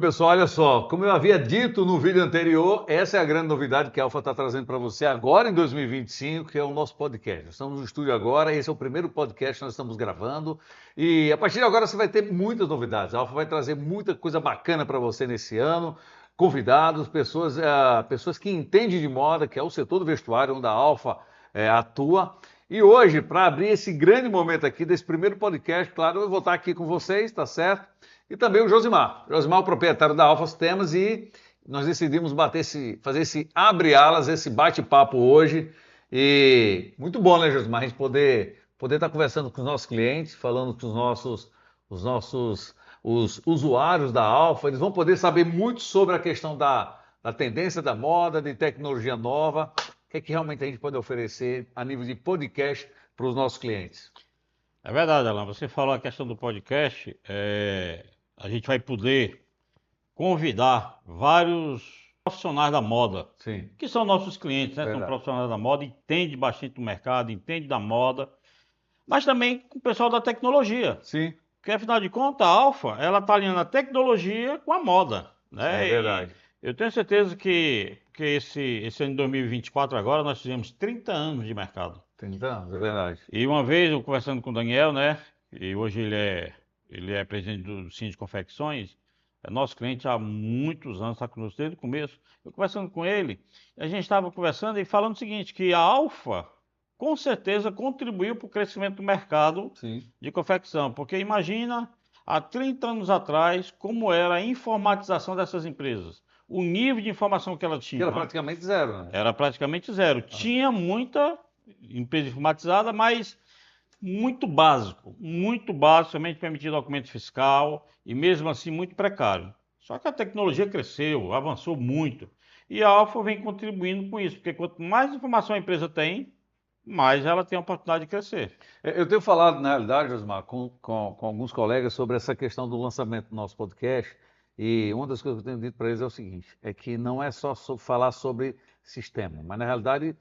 pessoal, olha só, como eu havia dito no vídeo anterior, essa é a grande novidade que a Alfa está trazendo para você agora em 2025, que é o nosso podcast. Nós estamos no estúdio agora, esse é o primeiro podcast que nós estamos gravando e a partir de agora você vai ter muitas novidades. A Alfa vai trazer muita coisa bacana para você nesse ano, convidados, pessoas que entendem de moda, que é o setor do vestuário onde a Alfa atua. E hoje, para abrir esse grande momento aqui desse primeiro podcast, claro, eu vou estar aqui com vocês, tá certo? E também o Josimar. Josimar é o proprietário da Alfa Sistemas e nós decidimos fazer esse abre-alas, esse bate-papo hoje. E muito bom, né, Josimar? A gente poder estar conversando com os nossos clientes, falando com os usuários da Alfa. Eles vão poder saber muito sobre a questão da tendência da moda, de tecnologia nova, o que é que realmente a gente pode oferecer a nível de podcast para os nossos clientes. É verdade, Alan. Você falou a questão do podcast. A gente vai poder convidar vários profissionais da moda, Sim, que são nossos clientes, né? São verdade. profissionais da moda, entendem bastante do mercado, entendem da moda, mas também com o pessoal da tecnologia. Sim, Porque afinal de contas, a Alfa, ela está alinhando a tecnologia com a moda, é né? E verdade. eu tenho certeza que esse ano de 2024 agora nós fizemos 30 anos de mercado. 30 anos, é verdade. E uma vez eu conversando com o Daniel, né? E hoje ele é presidente do Cine de Confecções, é nosso cliente há muitos anos, está conosco desde o começo. Eu conversando com ele, a gente estava conversando e falando o seguinte, que a Alfa com certeza contribuiu para o crescimento do mercado Sim. de confecção, porque imagina há 30 anos atrás como era a informatização dessas empresas, o nível de informação que ela Que tinha, era né? praticamente zero, né? Era praticamente zero. Ah, Tinha muita empresa informatizada, mas muito básico, somente para emitir documento fiscal e mesmo assim muito precário. Só que a tecnologia cresceu, avançou muito e a Alfa vem contribuindo com isso, porque quanto mais informação a empresa tem, mais ela tem a oportunidade de crescer. eu tenho falado, na realidade, Josmar, com alguns colegas sobre essa questão do lançamento do nosso podcast, e uma das coisas que eu tenho dito para eles é o seguinte, é que não é só falar sobre sistema, mas na realidade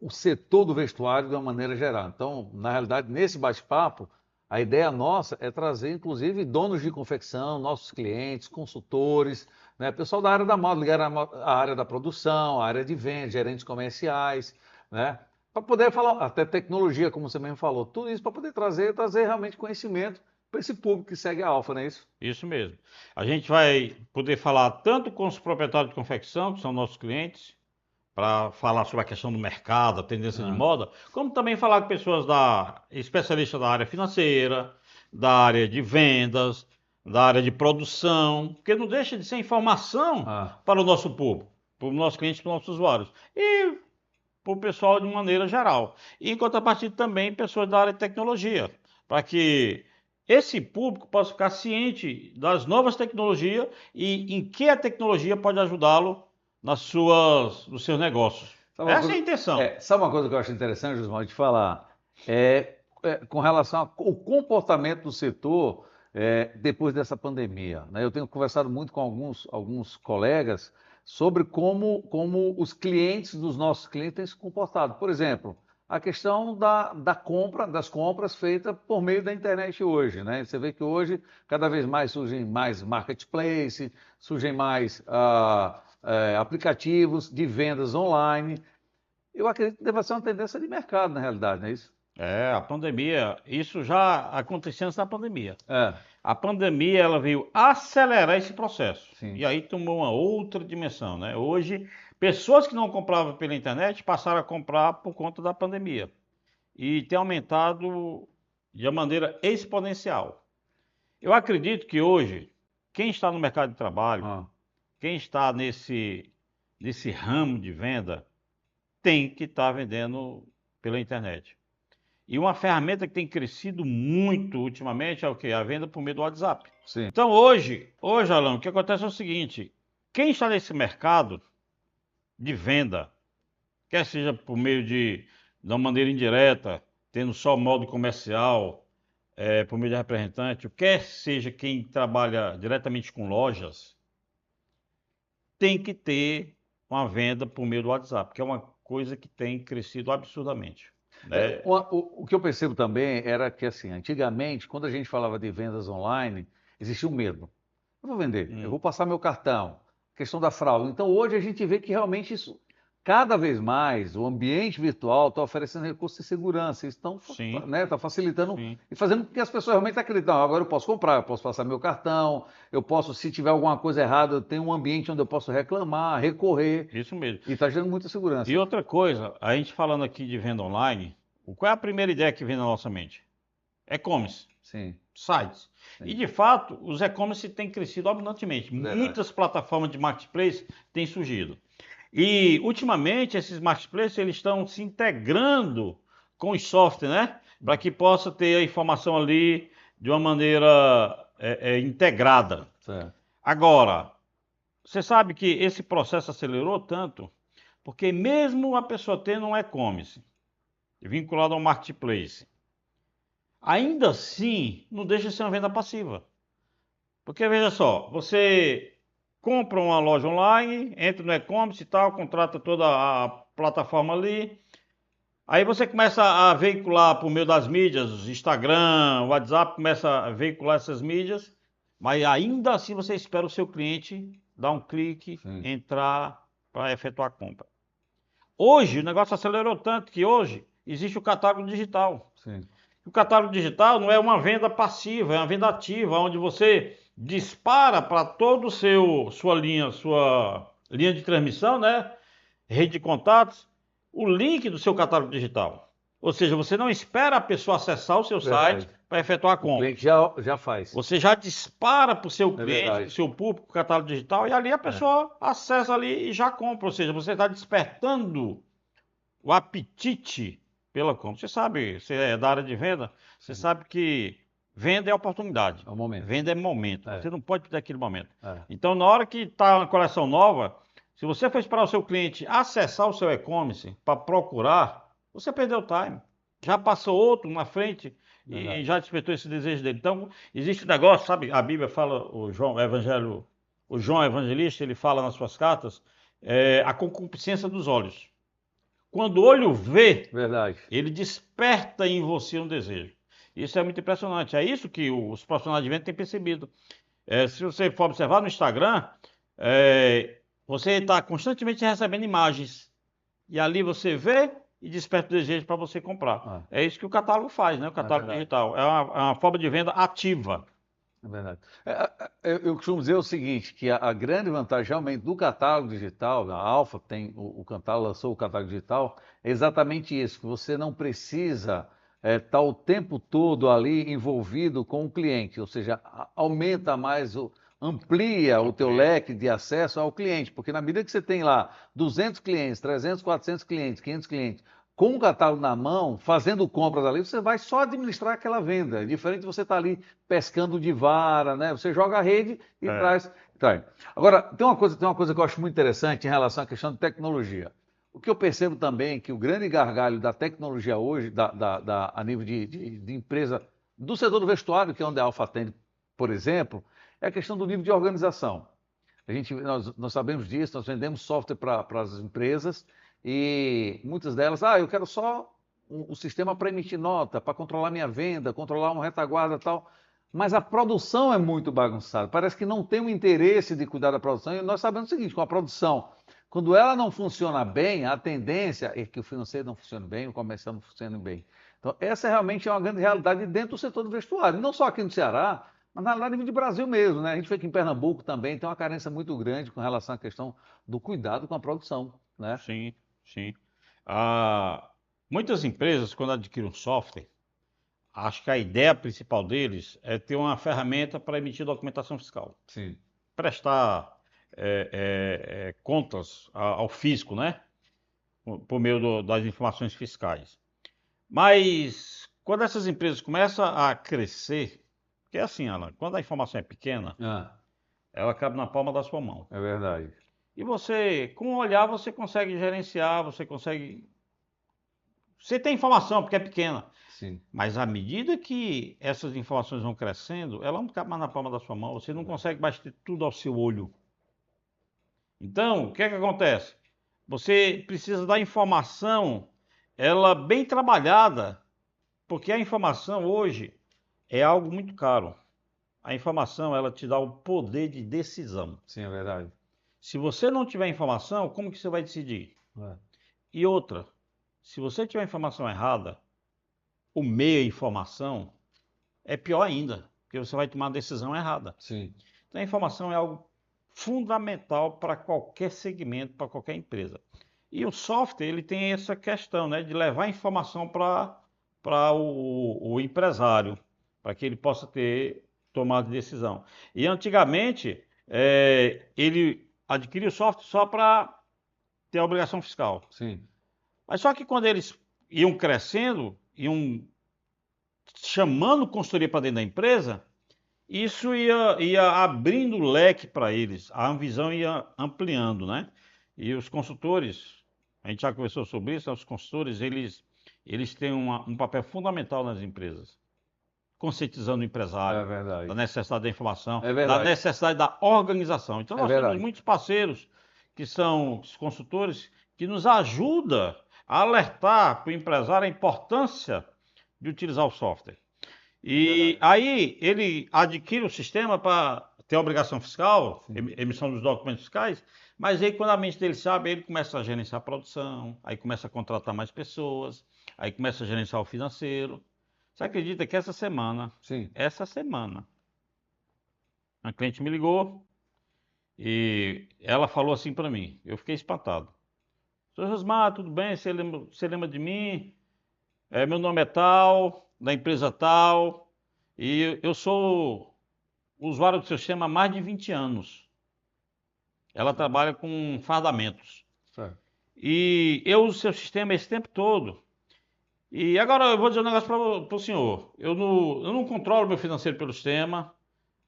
o setor do vestuário de uma maneira geral. Então, na realidade, nesse bate-papo, a ideia nossa é trazer, inclusive, donos de confecção, nossos clientes, consultores, né, pessoal da área da moda, ligado à área da produção, à área de venda, gerentes comerciais, né? Para poder falar, até tecnologia, como você mesmo falou, tudo isso para poder trazer realmente conhecimento para esse público que segue a Alfa, não é isso? Isso mesmo. A gente vai poder falar tanto com os proprietários de confecção, que são nossos clientes, para falar sobre a questão do mercado, a tendência de Ah, moda, como também falar com pessoas especialistas da área financeira, da área de vendas, da área de produção, porque não deixa de ser informação ah, para o nosso público, para os nossos clientes, para os nossos usuários e para o pessoal de maneira geral. E em contrapartida também pessoas da área de tecnologia, para que esse público possa ficar ciente das novas tecnologias e em que a tecnologia pode ajudá-lo nos seus negócios. sabe uma Essa é a coisa, intenção. sabe uma coisa que eu acho interessante, Josmar, de falar? Com relação ao comportamento do setor depois dessa pandemia, né? Eu tenho conversado muito com alguns colegas sobre como os clientes dos nossos clientes têm se comportado. Por exemplo, a questão das compras feitas por meio da internet hoje, né? Você vê que hoje cada vez mais surgem mais marketplace, surgem mais aplicativos de vendas online. Eu acredito que deve ser uma tendência de mercado, na realidade, não é isso? A pandemia, isso já acontecia antes da pandemia. É, A pandemia ela veio acelerar esse processo. sim. E aí tomou uma outra dimensão, né? Hoje, pessoas que não compravam pela internet passaram a comprar por conta da pandemia. E tem aumentado de uma maneira exponencial. Eu acredito que hoje, quem está no mercado de trabalho, Ah, quem está nesse ramo de venda, tem que estar vendendo pela internet. E uma ferramenta que tem crescido muito ultimamente é o quê? A venda por meio do WhatsApp. sim. Então hoje, Alan, o que acontece é o seguinte: quem está nesse mercado de venda, quer seja por meio de uma maneira indireta, tendo só modo comercial, por meio de representante, quer seja quem trabalha diretamente com lojas, tem que ter uma venda por meio do WhatsApp, que é uma coisa que tem crescido absurdamente, né? O que eu percebo também era que, assim, antigamente, quando a gente falava de vendas online, existia um medo. Eu vou vender, eu vou passar meu cartão. Questão da fraude. Então, hoje a gente vê que realmente isso, cada vez mais, o ambiente virtual está oferecendo recursos de segurança. Estão, Sim, né, tá facilitando sim. e fazendo com que as pessoas realmente acreditem. Não, agora eu posso comprar, eu posso passar meu cartão, eu posso, se tiver alguma coisa errada, eu tenho um ambiente onde eu posso reclamar, recorrer. Isso mesmo. E está gerando muita E segurança. outra coisa, a gente falando aqui de venda online, qual é a primeira ideia que vem na nossa mente? E-commerce, Sim, sites. E sim. de fato, os e-commerce têm crescido abundantemente. Verdade. Muitas plataformas de marketplace têm surgido. E ultimamente esses marketplaces eles estão se integrando com os softwares, né? Para que possa ter a informação ali de uma maneira integrada. Certo. Agora, você sabe que esse processo acelerou tanto, porque mesmo a pessoa tendo um e-commerce vinculado ao marketplace, ainda assim não deixa de ser uma venda passiva. Porque veja só, você compra uma loja online, entra no e-commerce e tal, contrata toda a plataforma ali. Aí você começa a veicular por meio das mídias, Instagram, WhatsApp, começa a veicular essas mídias, mas ainda assim você espera o seu cliente dar um clique, Sim, entrar para efetuar a compra. Hoje o negócio acelerou tanto que hoje existe o catálogo digital. sim. O catálogo digital não é uma venda passiva, é uma venda ativa, onde você dispara para todo o sua linha de transmissão, né? Rede de contatos, o link do seu catálogo digital. Ou seja, você não espera a pessoa acessar o seu site Verdade. para efetuar a O compra. cliente já faz. Você já dispara para o seu É cliente, para o verdade. seu público, o catálogo digital, e ali a É. pessoa acessa ali e já compra. Ou seja, você está despertando o apetite pela compra. Você sabe, você é da área de venda, você Sim. sabe que venda é oportunidade, É o momento. venda é momento. É. Você não pode perder aquele momento. É. Então, na hora que está uma coleção nova, se você for esperar o seu cliente acessar o seu e-commerce para procurar, você perdeu o time. Já passou outro na frente e Verdade. já despertou esse desejo dele. Então, existe um negócio, sabe? A Bíblia fala, o João Evangelista, ele fala nas suas cartas, a concupiscência dos olhos. Quando o olho vê, Verdade. ele desperta em você um desejo. Isso é muito impressionante. É isso que os profissionais de venda têm percebido. Se você for observar no Instagram, você está constantemente recebendo imagens. E ali você vê e desperta o desejo para você comprar. Ah, É isso que o catálogo faz, né? O é catálogo verdade. digital. É uma forma de venda ativa. É verdade. Eu costumo dizer o seguinte, que a grande vantagem realmente do catálogo digital, a Alfa tem o catálogo, lançou o catálogo digital, é exatamente isso, que você não precisa estar o tempo todo ali envolvido com o cliente, ou seja, aumenta mais, amplia o teu leque de acesso ao cliente, porque na medida que você tem lá 200 clientes, 300, 400 clientes, 500 clientes, com o catálogo na mão, fazendo compras ali, você vai só administrar aquela venda. É diferente de você estar ali pescando de vara, né? Você joga a rede e É, traz. Tá. Agora, tem uma coisa que eu acho muito interessante em relação à questão de tecnologia. O que eu percebo também é que o grande gargalo da tecnologia hoje, a nível de empresa, do setor do vestuário, que é onde a Alfa atende, por exemplo, é a questão do nível de organização. Nós sabemos disso, nós vendemos software para as empresas e muitas delas, eu quero só um sistema para emitir nota, para controlar minha venda, controlar uma retaguarda e tal. Mas a produção é muito bagunçada. Parece que não tem o interesse de cuidar da produção. E nós sabemos o seguinte, com a produção, quando ela não funciona bem, a tendência é que o financeiro não funcione bem, o comercial não funcione bem. Então, essa realmente é uma grande realidade dentro do setor do vestuário. Não só aqui no Ceará, mas na realidade de Brasil mesmo, né? A gente vê que em Pernambuco também tem uma carência muito grande com relação à questão do cuidado com a produção, né? sim, sim. Ah, muitas empresas, quando adquirem um software, acho que a ideia principal deles é ter uma ferramenta para emitir documentação fiscal. Sim. Prestar contas ao fisco, né? Por meio das informações fiscais. Mas quando essas empresas começam a crescer, porque é assim, Alan, quando a informação é pequena, Ah, ela cabe na palma da sua mão. é verdade. E você, com o olhar, você consegue gerenciar, você consegue. Você tem informação, porque é pequena. Sim. Mas à medida que essas informações vão crescendo, ela não cabe mais na palma da sua mão. Você não consegue mais ter tudo ao seu olho. Então, o que é que acontece? Você precisa da informação, ela bem trabalhada, porque a informação hoje é algo muito caro. a informação, ela te dá o poder de decisão. Sim, é verdade. Se você não tiver informação, como que você vai decidir? É. E outra, se você tiver informação errada, o meio informação é pior ainda, porque você vai tomar uma decisão errada. Sim. Então, a informação é algo fundamental para qualquer segmento, para qualquer empresa. E o software, ele tem essa questão, né, de levar informação para o empresário, para que ele possa ter tomada de decisão. E antigamente, ele adquiria o software só para ter a obrigação fiscal. Sim. Mas só que quando eles iam crescendo, iam chamando consultoria para dentro da empresa, isso ia abrindo o leque para eles, a visão ia ampliando, né? E os consultores, a gente já conversou sobre isso, os consultores, eles têm um papel fundamental nas empresas, conscientizando o É empresário verdade. da necessidade da informação, É verdade. da necessidade da organização. Então, É nós verdade. temos muitos parceiros que são os consultores que nos ajudam a alertar para o empresário a importância de utilizar o software. E aí ele adquire o sistema para ter a obrigação fiscal, emissão dos documentos fiscais, mas aí quando a mente dele sabe, ele começa a gerenciar a produção, aí começa a contratar mais pessoas, aí começa a gerenciar o financeiro. Você acredita que essa semana, Sim. a cliente me ligou e ela falou assim para mim, eu fiquei espantado. Sr. Josmar, tudo bem? Você lembra de mim? Meu nome é tal, da empresa tal, e eu sou usuário do seu sistema há mais de 20 anos. Ela trabalha com fardamentos. Certo. E eu uso o seu sistema esse tempo todo. E agora eu vou dizer um negócio para o senhor. Eu não controlo meu financeiro pelo sistema.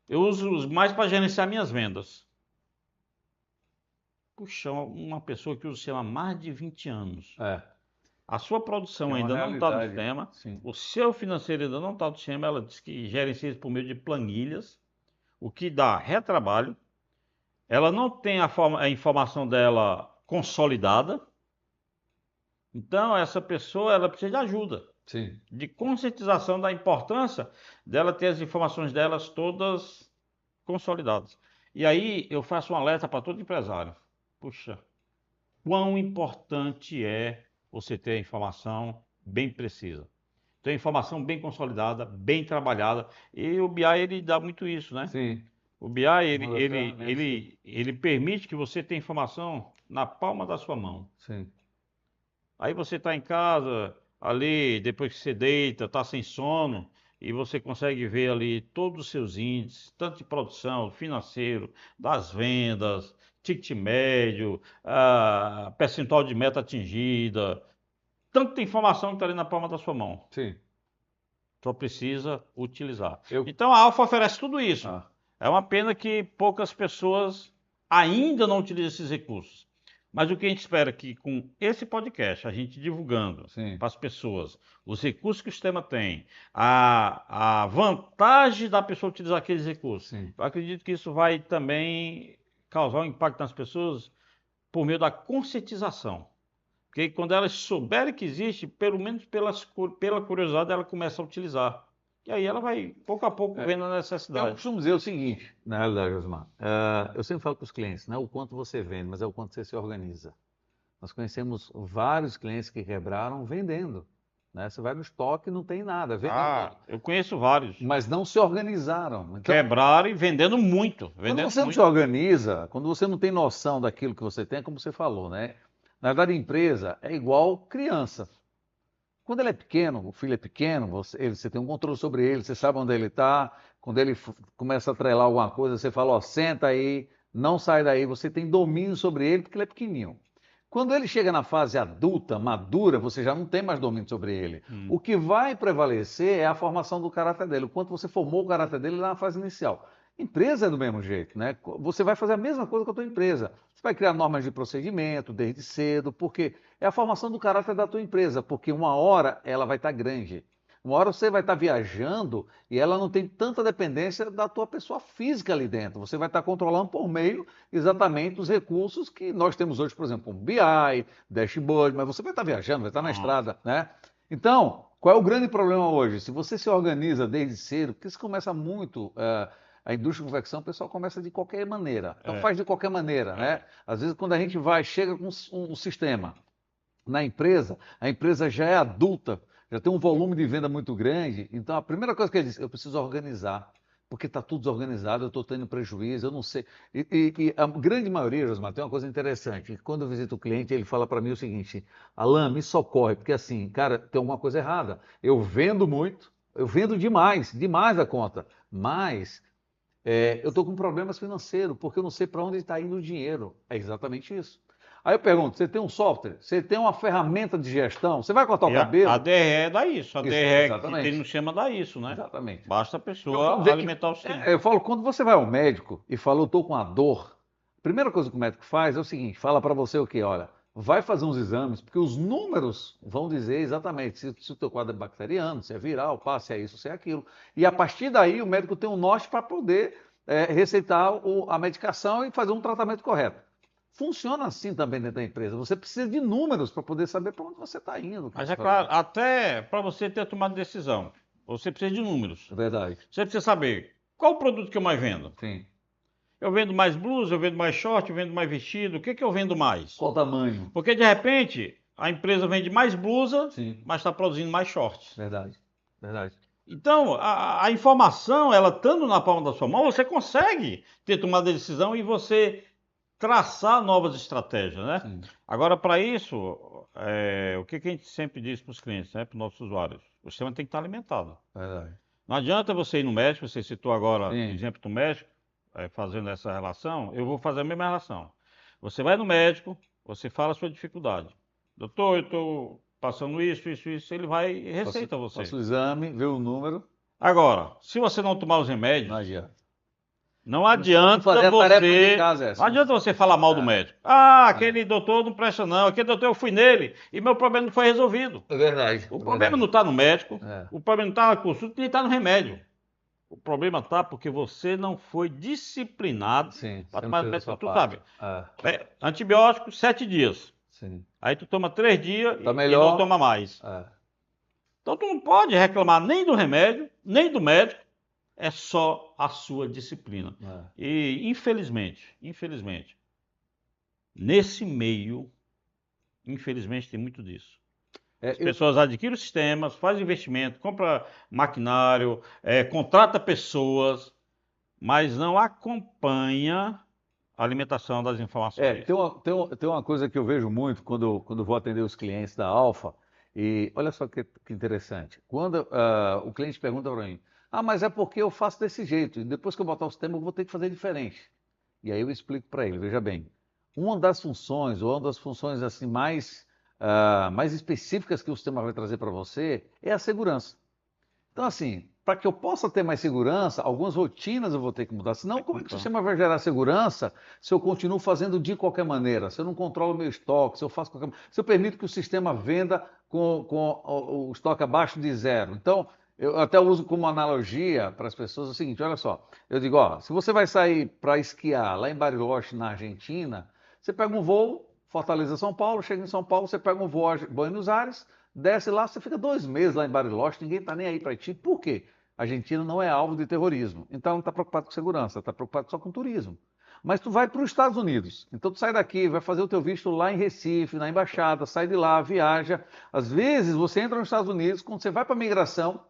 Eu uso mais para gerenciar minhas vendas. Puxa, uma pessoa que usa o sistema há mais de 20 anos. É. A sua produção É uma ainda não está no realidade. sistema. Sim. O seu financeiro ainda não está no sistema. Ela diz que gerencia isso por meio de planilhas, o que dá retrabalho. Ela não tem a informação dela consolidada. Então, essa pessoa ela precisa de ajuda, Sim. de conscientização da importância dela ter as informações delas todas consolidadas. E aí eu faço um alerta para todo empresário. Puxa, quão importante é você ter a informação bem precisa. Ter a informação bem consolidada, bem trabalhada. E o BI ele dá muito isso, né? Sim. O BI ele permite que você tenha informação na palma da sua mão. Sim. Aí você está em casa, ali, depois que você deita, está sem sono, e você consegue ver ali todos os seus índices, tanto de produção, financeiro, das vendas, ticket médio, percentual de meta atingida, tanta informação que está ali na palma da sua mão. Sim. Só precisa utilizar. Eu- Então a Alfa oferece tudo isso. Ah, É uma pena que poucas pessoas ainda não utilizam esses recursos. Mas o que a gente espera é que com esse podcast, a gente divulgando sim. para as pessoas os recursos que o sistema tem, a vantagem da pessoa utilizar aqueles recursos, Sim. eu acredito que isso vai também causar um impacto nas pessoas por meio da conscientização. Porque quando elas souberem que existe, pelo menos pela curiosidade, ela começa a utilizar. E aí ela vai, pouco a pouco, vendo a Eu necessidade. costumo dizer o seguinte, na realidade, Josmar, eu sempre falo para os clientes, não é o quanto você vende, mas é o quanto você se organiza. Nós conhecemos vários clientes que quebraram vendendo, né? Você vai no estoque e não tem nada, Eu conheço vários. mas não se organizaram. Então, Quebraram e vendendo muito. quando Vendendo você não se muito. organiza, quando você não tem noção daquilo que você tem, como você falou, né? Na verdade, empresa é igual criança. Quando ele é pequeno, o filho é pequeno, você tem um controle sobre ele, você sabe onde ele está. Quando ele começa a atrelar alguma coisa, você fala, ó, senta aí, não sai daí, você tem domínio sobre ele porque ele é pequenininho. Quando ele chega na fase adulta, madura, você já não tem mais domínio sobre ele. O que vai prevalecer é a formação do caráter dele, o quanto você formou o caráter dele lá na fase inicial. Empresa é do mesmo jeito, né? Você vai fazer a mesma coisa com a tua empresa. Você vai criar normas de procedimento desde cedo, porque é a formação do caráter da tua empresa, porque uma hora ela vai estar grande. Uma hora você vai estar viajando e ela não tem tanta dependência da tua pessoa física ali dentro. Você vai estar controlando por meio exatamente os recursos que nós temos hoje, por exemplo, como BI, Dashboard, mas você vai estar viajando, vai estar na estrada, né? Então, qual é o grande problema hoje? Se você se organiza desde cedo, porque isso começa muito a indústria de confecção, o pessoal começa de qualquer maneira. Então É. faz de qualquer maneira, né? Às vezes quando a gente chega com um sistema na empresa, a empresa já é adulta, já tem um volume de venda muito grande, então a primeira coisa que ele diz, eu preciso organizar, porque está tudo desorganizado, eu estou tendo prejuízo, eu não sei. E a grande maioria, Josmar, tem uma coisa interessante, que quando eu visito o cliente, ele fala para mim o seguinte, Alan, me socorre, porque assim, cara, tem alguma coisa errada. Eu vendo muito, eu vendo demais, demais a conta, mas eu estou com problemas financeiros, porque eu não sei para onde está indo o dinheiro. É exatamente isso. Aí eu pergunto: você tem um software? Você tem uma ferramenta de gestão? Você vai cortar o E a cabelo? DRE dá isso. A DRE que tem no Exatamente. sistema dá isso, né? Exatamente. Basta a Eu costumo pessoa dizer que, alimentar o sistema. eu falo, quando você vai ao médico e fala, eu estou com a dor, a primeira coisa que o médico faz é o seguinte: fala para você o quê? Olha, vai fazer uns exames, porque os números vão dizer exatamente se o teu quadro é bacteriano, se é viral, pá, se é isso, se é aquilo. E a partir daí o médico tem um norte para poder receitar a medicação e fazer um tratamento correto. Funciona assim também dentro da empresa. Você precisa de números para poder saber para onde você está indo. Mas é claro, até para você ter tomado decisão, você precisa de números. É verdade. Você precisa saber qual o produto que eu mais vendo. Sim. Eu vendo mais blusa, eu vendo mais short, eu vendo mais vestido. O que que eu vendo mais? Qual o tamanho? Porque de repente a empresa vende mais blusa, Sim. mas está produzindo mais shorts. Verdade. Verdade. Então, a informação, ela estando na palma da sua mão, você consegue ter tomado a decisão e você traçar novas estratégias, né? Sim. Agora, para isso, o que que a gente sempre diz para os clientes, né, para os nossos usuários? O sistema tem que estar alimentado. Verdade. Não adianta você ir no médico, você citou agora o Sim. exemplo do médico, fazendo essa relação, eu vou fazer a mesma relação. Você vai no médico, você fala a sua dificuldade. Doutor, eu estou passando isso, ele vai e receita você. Faça o exame, vê o número, Agora, se você não tomar os remédios, não adianta. não adianta Fazer a tarefa de você. casa é essa. Não adianta você falar mal do médico. Ah, aquele doutor não presta, não. Aquele doutor eu fui nele e meu problema não foi resolvido. É verdade. O problema não está no médico, É. o problema não está na consulta, nem está no remédio. O problema está porque você não foi disciplinado Sim. para Você não tomar fez a remédio. sua Tu parte. sabe, antibiótico, 7 dias. Sim. Aí tu toma 3 dias Tá e melhor. não toma mais. É. Então tu não pode reclamar nem do remédio, nem do médico, é só a sua disciplina. É. E infelizmente, nesse meio, infelizmente tem muito disso. É, As pessoas adquirem os sistemas, fazem investimento, compra maquinário, contrata pessoas, mas não acompanha a alimentação das informações. tem uma coisa que eu vejo muito quando vou atender os clientes da Alfa, e olha só que interessante. Quando o cliente pergunta para mim, mas é porque eu faço desse jeito, e depois que eu botar o sistema eu vou ter que fazer diferente. E aí eu explico para ele, veja bem, uma das funções, ou uma das funções assim mais específicas que o sistema vai trazer para você é a segurança. Então, assim, para que eu possa ter mais segurança, algumas rotinas eu vou ter que mudar. Senão, como é que o sistema vai gerar segurança se eu continuo fazendo de qualquer maneira? Se eu não controlo o meu estoque, se eu faço se eu permito que o sistema venda com o estoque abaixo de zero. Então, eu até uso como analogia para as pessoas o seguinte: olha só, eu digo, se você vai sair para esquiar lá em Bariloche, na Argentina, você pega um voo, Fortaleza, São Paulo, chega em São Paulo, você pega um voo a Buenos Aires, desce lá, você fica 2 meses lá em Bariloche, ninguém está nem aí para ti. Por quê? A Argentina não é alvo de terrorismo, então não está preocupado com segurança, está preocupado só com turismo. Mas tu vai para os Estados Unidos, então tu sai daqui, vai fazer o teu visto lá em Recife, na embaixada, sai de lá, viaja. Às vezes você entra nos Estados Unidos, quando você vai para a migração,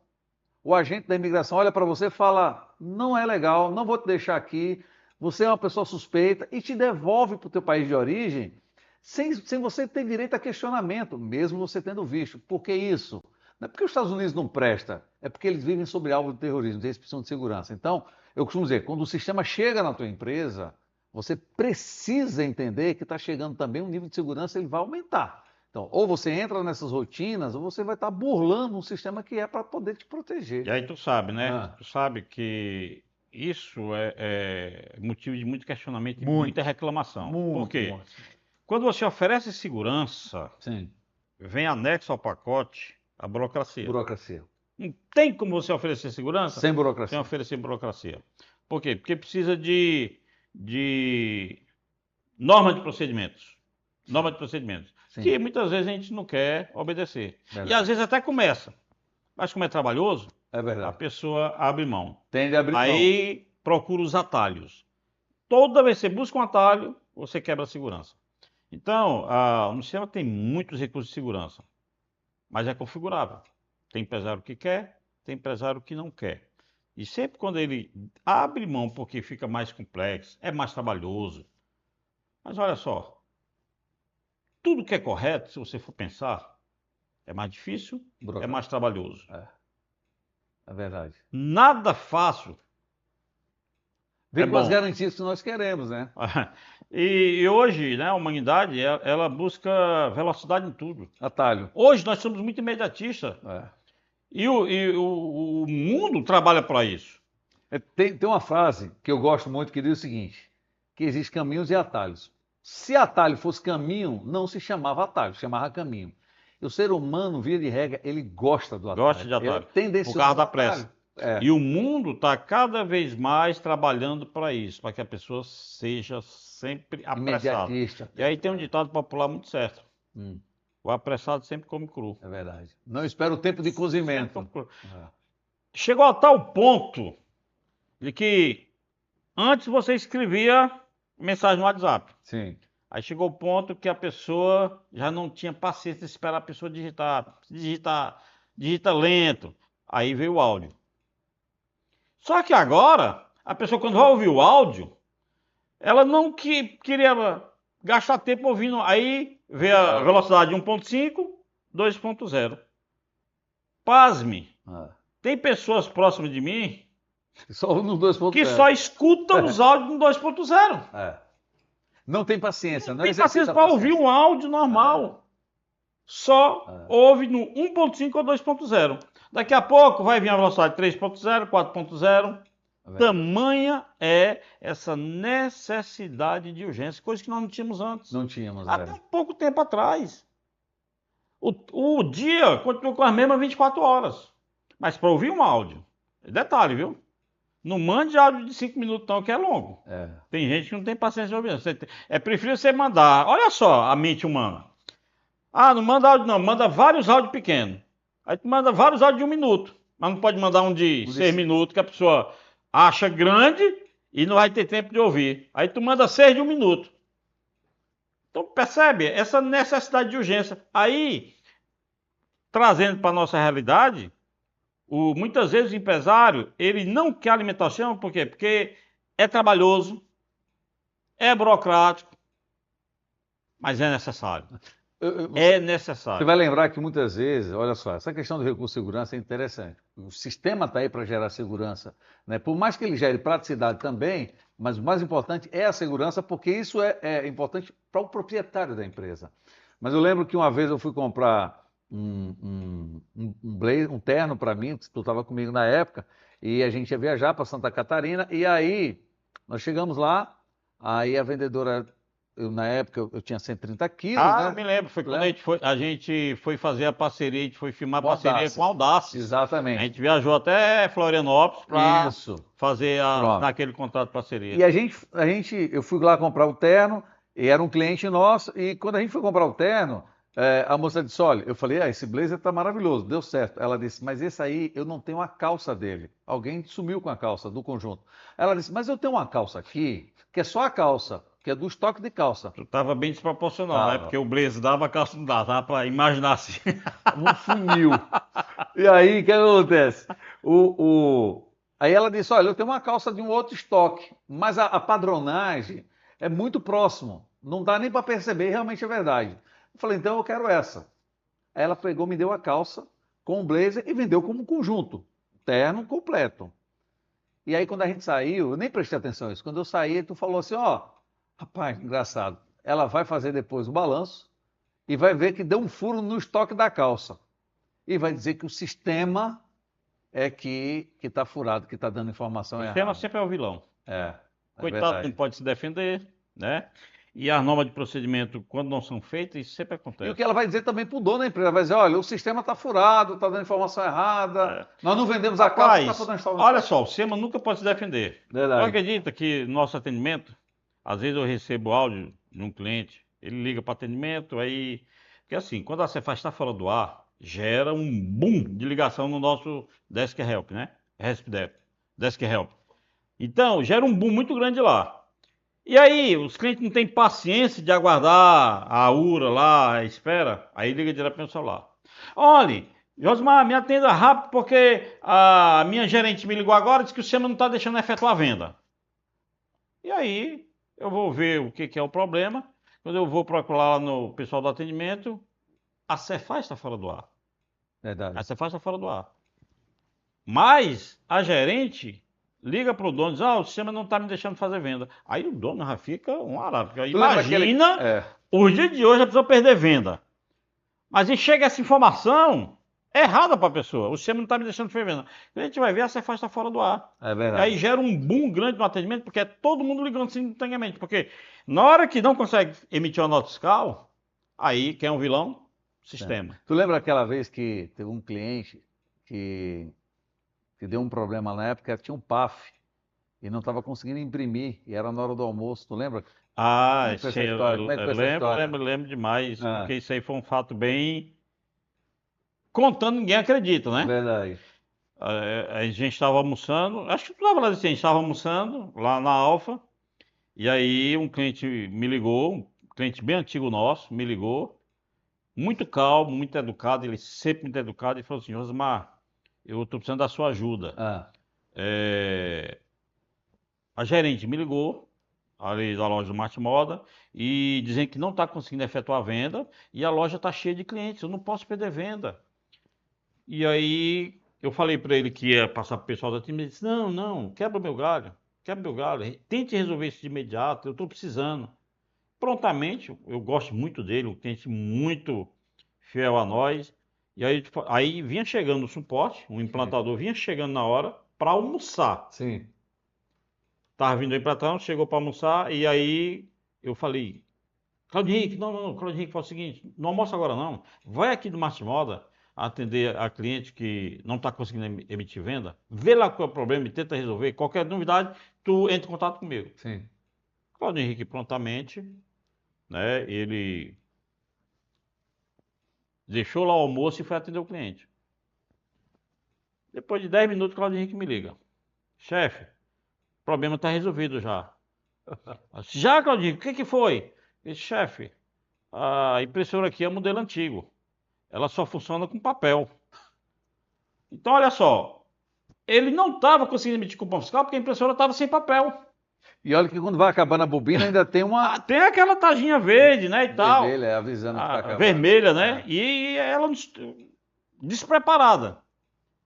o agente da imigração olha para você e fala, não é legal, não vou te deixar aqui, você é uma pessoa suspeita, e te devolve para o teu país de origem, sem você ter direito a questionamento, mesmo você tendo visto. Por que isso? Não é porque os Estados Unidos não presta, é porque eles vivem sob alvo de terrorismo, eles precisam de segurança. Então, eu costumo dizer, quando o sistema chega na tua empresa, você precisa entender que está chegando também um nível de segurança, ele vai aumentar. Então, ou você entra nessas rotinas, ou você vai estar burlando um sistema que é para poder te proteger. E aí tu sabe, né? Tu sabe que isso é motivo de muito questionamento e muita reclamação. Por quê? Quando você oferece segurança, Sim. vem anexo ao pacote a burocracia. Burocracia. Não tem como você oferecer segurança sem burocracia. Sem oferecer burocracia. Por quê? Porque precisa de norma de procedimentos. Norma de procedimentos. Sim. Que muitas vezes a gente não quer obedecer. Verdade. E às vezes até começa. Mas como é trabalhoso, é verdade. A pessoa abre mão. Tende a abrir mão. Aí procura os atalhos. Toda vez que você busca um atalho, você quebra a segurança. Então, no sistema tem muitos recursos de segurança, mas é configurável. Tem empresário que quer, tem empresário que não quer. E sempre quando ele abre mão porque fica mais complexo, é mais trabalhoso. Mas olha só, tudo que é correto, se você for pensar, é mais difícil, é mais trabalhoso. É verdade. Nada fácil. Vem com as garantias que nós queremos, né? E hoje, né, a humanidade, ela busca velocidade em tudo. Atalho. Hoje nós somos muito imediatistas. E o mundo trabalha para isso. Tem uma frase que eu gosto muito que diz o seguinte, que existem caminhos e atalhos. Se atalho fosse caminho, não se chamava atalho, se chamava caminho. E o ser humano, via de regra, ele gosta do atalho. Gosta de atalho. Por causa da pressa. E o mundo está cada vez mais trabalhando para isso, para que a pessoa seja sempre apressada. E aí tem um ditado popular muito certo. O apressado sempre come cru. É verdade. Não espera o tempo de cozimento. Chegou a tal ponto de que antes você escrevia mensagem no WhatsApp. Sim. Aí chegou o ponto que a pessoa já não tinha paciência de esperar a pessoa digitar. Digita lento. Aí veio o áudio. Só que agora, a pessoa quando vai ouvir o áudio, ela não queria gastar tempo ouvindo. Aí vê a velocidade 1.5, 2.0. Pasme. Tem pessoas próximas de mim que só escutam os áudios no 2.0. Não tem paciência. Não tem paciência para ouvir um áudio normal. Só ouve no 1.5 ou 2.0. Daqui a pouco vai vir a velocidade 3.0, 4.0. Tamanha é essa necessidade de urgência, coisa que nós não tínhamos antes. Não tínhamos. Até pouco tempo atrás. O dia continua com as mesmas 24 horas. Mas para ouvir um áudio, detalhe, viu? Não mande áudio de 5 minutos não, que é longo. Tem gente que não tem paciência de ouvir. É preferível você mandar. Olha só a mente humana. Não manda áudio não, manda vários áudios pequenos. Aí tu manda vários áudios de 1 minuto. Mas não pode mandar um de 6 minutos, que a pessoa acha grande e não vai ter tempo de ouvir. Aí tu manda 6 de 1 minuto. Então percebe essa necessidade de urgência. Aí, trazendo para a nossa realidade, muitas vezes o empresário, ele não quer alimentação, por quê? Porque é trabalhoso, é burocrático, mas é necessário. É necessário. Você vai lembrar que muitas vezes, olha só, essa questão do recurso de segurança é interessante. O sistema está aí para gerar segurança, né? Por mais que ele gere praticidade também, mas o mais importante é a segurança, porque isso é importante para o proprietário da empresa. Mas eu lembro que uma vez eu fui comprar um terno para mim, tu estava comigo na época, e a gente ia viajar para Santa Catarina, e aí nós chegamos lá, aí a vendedora... na época eu tinha 130 quilos, né? Eu me lembro, foi quando a gente foi fazer a parceria, a gente foi filmar a parceria com a Audaces. Exatamente. A gente viajou até Florianópolis para fazer naquele contrato de parceria. E eu fui lá comprar o terno, e era um cliente nosso, e quando a gente foi comprar o terno, a moça disse, olha, eu falei, esse blazer tá maravilhoso, deu certo. Ela disse, mas esse aí eu não tenho a calça dele. Alguém sumiu com a calça do conjunto. Ela disse, mas eu tenho uma calça aqui, que é só a calça, que é do estoque de calça. Tava bem desproporcional, né? Porque o blazer dava, a calça não dava, dava para imaginar assim. Um funil. E aí, o que acontece? Aí ela disse, olha, eu tenho uma calça de um outro estoque, mas a padronagem é muito próximo. Não dá nem para perceber, realmente é verdade. Eu falei, então eu quero essa. Aí ela pegou, me deu a calça com o blazer e vendeu como conjunto, terno completo. E aí quando a gente saiu, eu nem prestei atenção nisso, quando eu saí, tu falou assim, rapaz, engraçado, ela vai fazer depois o balanço e vai ver que deu um furo no estoque da calça. E vai dizer que o sistema é que está furado, que está dando informação errada. O sistema sempre é o vilão. Coitado, verdade. não pode se defender, né? E as normas de procedimento, quando não são feitas, isso sempre acontece. E o que ela vai dizer também para o dono da empresa, vai dizer, olha, o sistema está furado, está dando informação errada, nós não vendemos a calça, está dando informação. Olha só, o sistema nunca pode se defender. Verdade. Você acredita que no nosso atendimento, às vezes eu recebo áudio de um cliente, ele liga para atendimento, aí... Porque assim, quando a Cefaz está fora do ar, gera um boom de ligação no nosso Desk Help, né? Desk Help. Então, gera um boom muito grande lá. E aí, os clientes não têm paciência de aguardar a URA lá, a espera, aí liga direto para o celular. Olha, Josmar, me atenda rápido porque a minha gerente me ligou agora e disse que o sistema não está deixando efetuar a venda. E aí, eu vou ver o que é o problema. Quando eu vou procurar lá no pessoal do atendimento, a Cefaz está fora do ar. Verdade. A Cefaz está fora do ar. Mas a gerente liga para o dono e diz, o sistema não está me deixando fazer venda. Aí o dono já fica um arado. Tu lembra Imagina, É. os dias de hoje a pessoa perder venda. Mas aí chega essa informação errada para a pessoa. O sistema não está me deixando fazer venda. A gente vai ver, a Cefaz está fora do ar. É E verdade. aí gera um boom grande no atendimento, porque é todo mundo ligando simultaneamente. Porque na hora que não consegue emitir uma nota fiscal, aí quem é um vilão? Sistema. Tu lembra aquela vez que teve um cliente que deu um problema na época, tinha um PAF e não estava conseguindo imprimir, e era na hora do almoço, tu lembra? Como é que foi essa história? Como é que foi essa história? lembro demais, Ah. porque isso aí foi um fato bem... Contando, ninguém acredita, né? Verdade. A gente estava almoçando, acho que tu estava lá, a gente estava almoçando lá na Alfa, e aí um cliente me ligou, um cliente bem antigo nosso, me ligou, muito calmo, muito educado, ele sempre muito educado, e falou assim, Josmar, eu estou precisando da sua ajuda. Ah, A gerente me ligou, ali da loja do Marte Moda, e dizendo que não está conseguindo efetuar a venda, e a loja está cheia de clientes, eu não posso perder venda. E aí eu falei para ele que ia passar para o pessoal da time, ele disse, não, quebra meu galho, tente resolver isso de imediato, eu estou precisando. Prontamente, eu gosto muito dele, um cliente muito fiel a nós, e aí vinha chegando o suporte, um implantador vinha chegando na hora para almoçar. sim. Tava vindo aí para trás, chegou para almoçar, e aí eu falei, Claudio Henrique, não, Claudio Henrique, faz o seguinte, não almoça agora não, vai aqui do Marte Moda atender a cliente que não está conseguindo emitir venda, vê lá qual é o problema e tenta resolver, qualquer novidade, tu entra em contato comigo. Sim. Claudio Henrique prontamente, né, ele deixou lá o almoço e foi atender o cliente. Depois de 10 minutos, Claudio Henrique me liga, chefe, o problema está resolvido já. Já, Claudio Henrique, o que foi? Ele disse, chefe, a impressora aqui é modelo antigo. Ela só funciona com papel. Então, olha só. Ele não estava conseguindo emitir cupom fiscal porque a impressora estava sem papel. E olha que quando vai acabando a bobina ainda tem uma Tem aquela taginha verde, né, e tal. vermelha avisando que está acabando. Vermelha, né? E ela despreparada.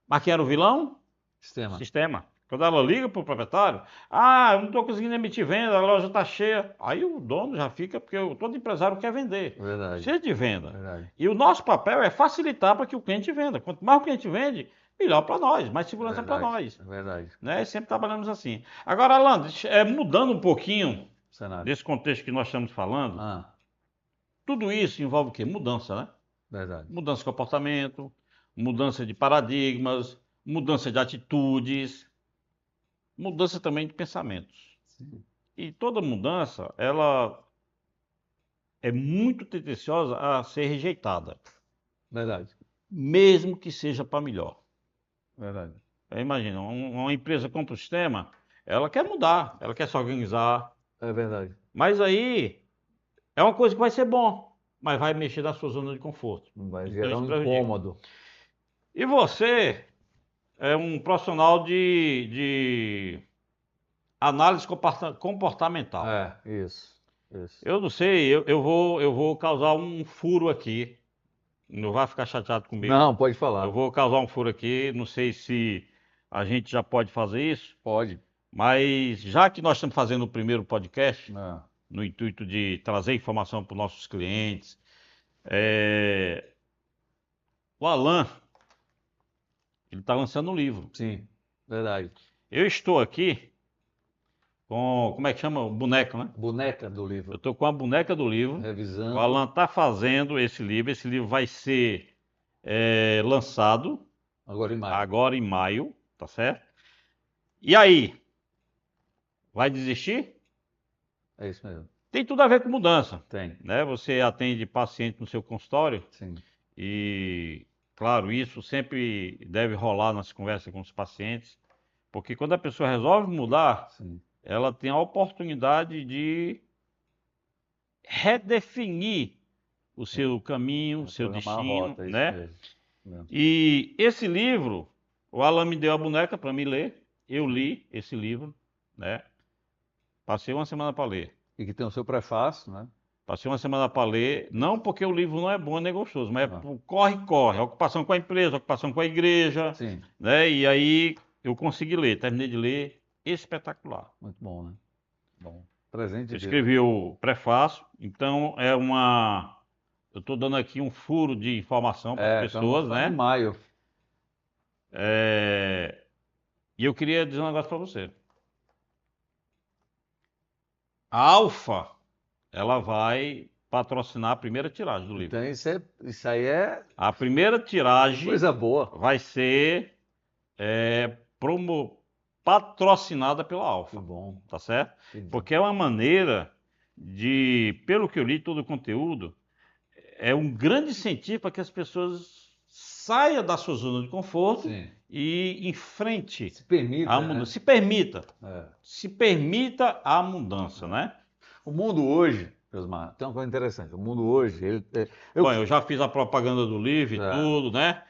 Mas quem era o vilão? Sistema. Sistema. Quando ela liga para o proprietário, eu não estou conseguindo emitir venda, a loja está cheia. Aí o dono já fica, porque todo empresário quer vender. Verdade. Precisa de venda. Verdade. E o nosso papel é facilitar para que o cliente venda. Quanto mais o cliente vende, melhor para nós, mais segurança para nós. Verdade. Né? Sempre trabalhamos assim. Agora, Alan, mudando um pouquinho Cenário. desse contexto que nós estamos falando, tudo isso envolve o quê? Mudança, né? Verdade. Mudança de comportamento, mudança de paradigmas, mudança de atitudes, mudança também de pensamentos. Sim. E toda mudança, ela é muito tendenciosa a ser rejeitada. Verdade. Mesmo que seja para melhor. Verdade. Imagina, uma empresa compra o sistema, ela quer mudar, ela quer se organizar. É verdade. Mas aí, é uma coisa que vai ser bom, mas vai mexer na sua zona de conforto. Vai Então, gerar isso um prejudica. incômodo. E você é um profissional de análise comportamental. Isso. Eu não sei, eu vou causar um furo aqui. Não vai ficar chateado comigo. Não, pode falar. Eu vou causar um furo aqui. Não sei se a gente já pode fazer isso. Pode. Mas já que nós estamos fazendo o primeiro podcast, Ah, no intuito de trazer informação para os nossos clientes, o Alan, ele está lançando um livro. sim, verdade. Eu estou aqui com, como é que chama? O boneco, né? Boneca do Eu livro. estou com a boneca do livro. Revisando. O Alan está fazendo esse livro. Esse livro vai ser lançado Agora em maio. agora em maio, tá certo? E aí? Vai desistir? É isso mesmo. Tem tudo a ver com mudança, Tem. né? Você atende paciente no seu consultório Sim. e, claro, isso sempre deve rolar nas conversas com os pacientes. Porque quando a pessoa resolve mudar, Sim. ela tem a oportunidade de redefinir o seu caminho, o seu Programar a destino, rota, é isso né? mesmo. Mesmo. E esse livro, o Alan me deu a boneca para me ler. Eu li esse livro, né? Passei uma semana para ler. E que tem o seu prefácio, né? Passei uma semana para ler, não porque o livro não é bom, nem gostoso, mas é Ah, por corre-corre, ocupação com a empresa, ocupação com a igreja, sim, né? E aí eu consegui ler, terminei de ler, espetacular. muito bom, né? Bom, presente Eu de Deus. escrevi o prefácio, então é uma. Eu estou dando aqui um furo de informação para as Estamos pessoas, só em né? maio. É, E eu queria dizer um negócio para você. A Alfa, ela vai patrocinar a primeira tiragem do livro. Então isso aí é A primeira tiragem coisa boa. vai ser patrocinada pela Que Alfa, bom. tá certo? Que bom. Porque é uma maneira de, pelo que eu li todo o conteúdo, é um grande incentivo para que as pessoas saiam da sua zona de conforto Sim. e enfrente Se permita, a né? mudança. É. Se permita a mudança, né? O mundo hoje, Osmar, tem uma coisa interessante. O mundo hoje, eu, Bom, eu já fiz a propaganda do livro e é, tudo, né?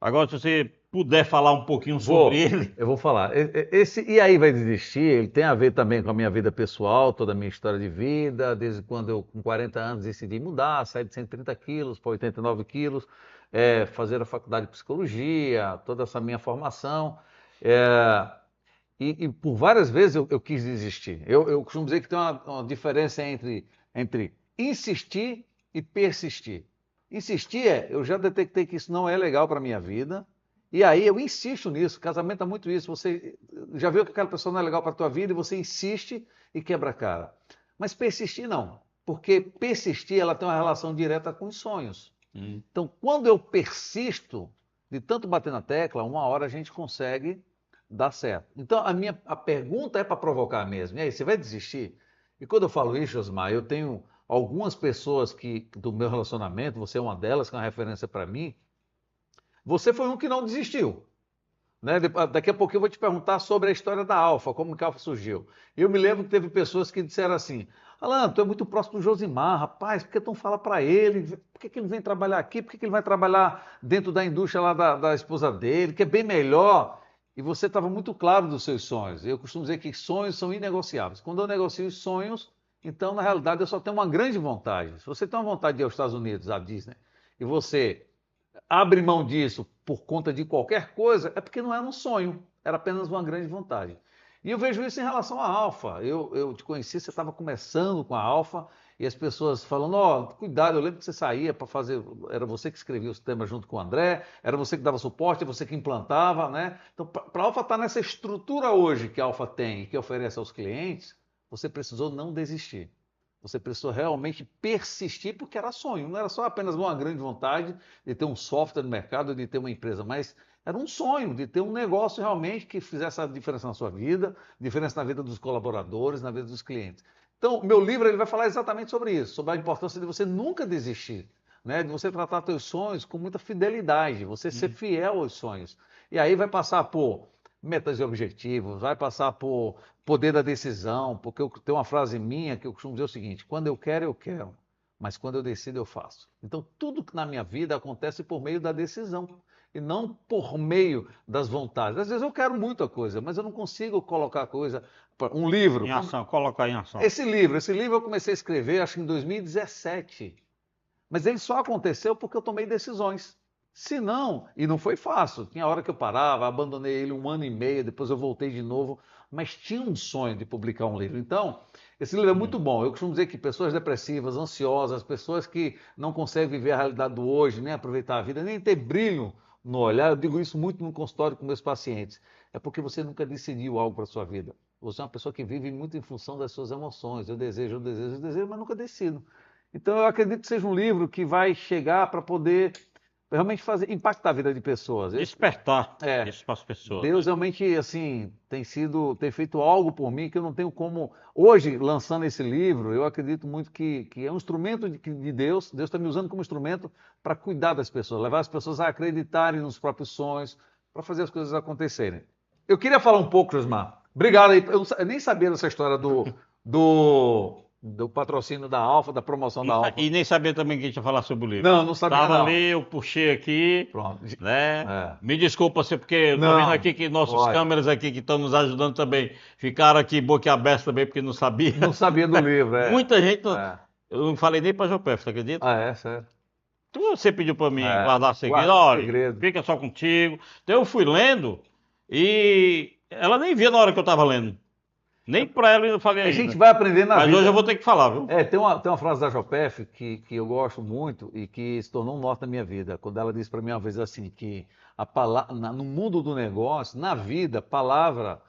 Agora, se você puder falar um pouquinho sobre vou, ele. eu vou falar. Esse E aí vai desistir, ele tem a ver também com a minha vida pessoal, toda a minha história de vida, desde quando eu, com 40 anos, decidi mudar, sair de 130 quilos para 89 quilos, fazer a faculdade de psicologia, toda essa minha formação. É, e por várias vezes eu quis desistir. Eu costumo dizer que tem uma diferença entre insistir e persistir. Insistir eu já detectei que isso não é legal para a minha vida, e aí eu insisto nisso. Casamento é muito isso. Você já viu que aquela pessoa não é legal para a tua vida e você insiste e quebra a cara. Mas persistir não, porque persistir ela tem uma relação direta com os sonhos. Então, quando eu persisto, de tanto bater na tecla, uma hora a gente consegue dar certo. Então, a pergunta é para provocar mesmo. E aí, você vai desistir? E quando eu falo isso, Osmar, eu tenho algumas pessoas que do meu relacionamento, você é uma delas, que é uma referência para mim. Você foi um que não desistiu. Né? Daqui a pouco eu vou te perguntar sobre a história da Alfa, como que a Alfa surgiu. Eu me lembro que teve pessoas que disseram assim: Alan, tu é muito próximo do Josimar, rapaz, por que tu não fala para ele? Por que ele vem trabalhar aqui? Por que ele vai trabalhar dentro da indústria lá da esposa dele, que é bem melhor? E você estava muito claro dos seus sonhos. Eu costumo dizer que sonhos são inegociáveis. Quando eu negocio os sonhos, então, na realidade, eu só tenho uma grande vontade. Se você tem uma vontade de ir aos Estados Unidos, à Disney, e você abre mão disso por conta de qualquer coisa, é porque não era um sonho, era apenas uma grande vontade. E eu vejo isso em relação à Alfa. Eu te conheci, você estava começando com a Alfa, e as pessoas falando, ó, oh, cuidado, eu lembro que você saía para fazer, era você que escrevia os temas junto com o André, era você que dava suporte, é você que implantava, né? Então, para a Alfa estar nessa estrutura hoje que a Alfa tem e que oferece aos clientes, você precisou não desistir. Você precisou realmente persistir porque era sonho, não era só apenas uma grande vontade de ter um software no mercado, de ter uma empresa, mas era um sonho de ter um negócio realmente que fizesse a diferença na sua vida, diferença na vida dos colaboradores, na vida dos clientes. Então, meu livro ele vai falar exatamente sobre isso, sobre a importância de você nunca desistir, né? De você tratar seus sonhos com muita fidelidade, você ser fiel aos sonhos. E aí vai passar por metas e objetivos, vai passar por poder da decisão, porque eu tenho uma frase minha que eu costumo dizer o seguinte: quando eu quero, mas quando eu decido, eu faço. Então, tudo que na minha vida acontece por meio da decisão e não por meio das vontades. Às vezes eu quero muita coisa, mas eu não consigo colocar a coisa. Um livro. Em ação, colocar em ação. Esse livro eu comecei a escrever, acho que em 2017. Mas ele só aconteceu porque eu tomei decisões. Se não, e não foi fácil, tinha hora que eu parava, abandonei ele 1 ano e meio, depois eu voltei de novo, mas tinha um sonho de publicar um livro. Então, esse livro é muito bom. Eu costumo dizer que pessoas depressivas, ansiosas, pessoas que não conseguem viver a realidade do hoje, nem aproveitar a vida, nem ter brilho no olhar, eu digo isso muito no consultório com meus pacientes, é porque você nunca decidiu algo para a sua vida. Você é uma pessoa que vive muito em função das suas emoções. Eu desejo, mas nunca decido. Então, eu acredito que seja um livro que vai chegar para poder realmente impactar a vida de pessoas. Despertar É, isso para as pessoas, Deus né? realmente, assim, tem feito algo por mim que eu não tenho como. Hoje, lançando esse livro, eu acredito muito que é um instrumento de Deus. Deus está me usando como instrumento para cuidar das pessoas, levar as pessoas a acreditarem nos próprios sonhos, para fazer as coisas acontecerem. Eu queria falar um pouco, Josmar. Obrigado aí. Eu nem sabia dessa história do patrocínio da Alfa, da promoção da Alfa. E nem sabia também que a gente ia falar sobre o livro. Não sabia Tava não. ali, eu puxei aqui, Pronto. né? É. Me desculpa você, porque eu tô Não, vendo aqui que nossos pode. câmeras aqui que estão nos ajudando também ficaram aqui boquiabertos também porque não sabia. Não sabia do livro, é. Muita gente, É. eu não falei nem para Jopé, você acredita? Ah, é, sério. Você pediu para mim É. guardar segredo, Guarda olha, segredo. fica só contigo. Então eu fui lendo e ela nem via na hora que eu estava lendo. Nem para ela eu falei A ainda. gente vai aprender na Mas vida. hoje eu vou ter que falar, viu? Tem uma frase da Jopef que eu gosto muito e que se tornou um norte na minha vida. Quando ela disse para mim uma vez assim, que no mundo do negócio, na vida, palavra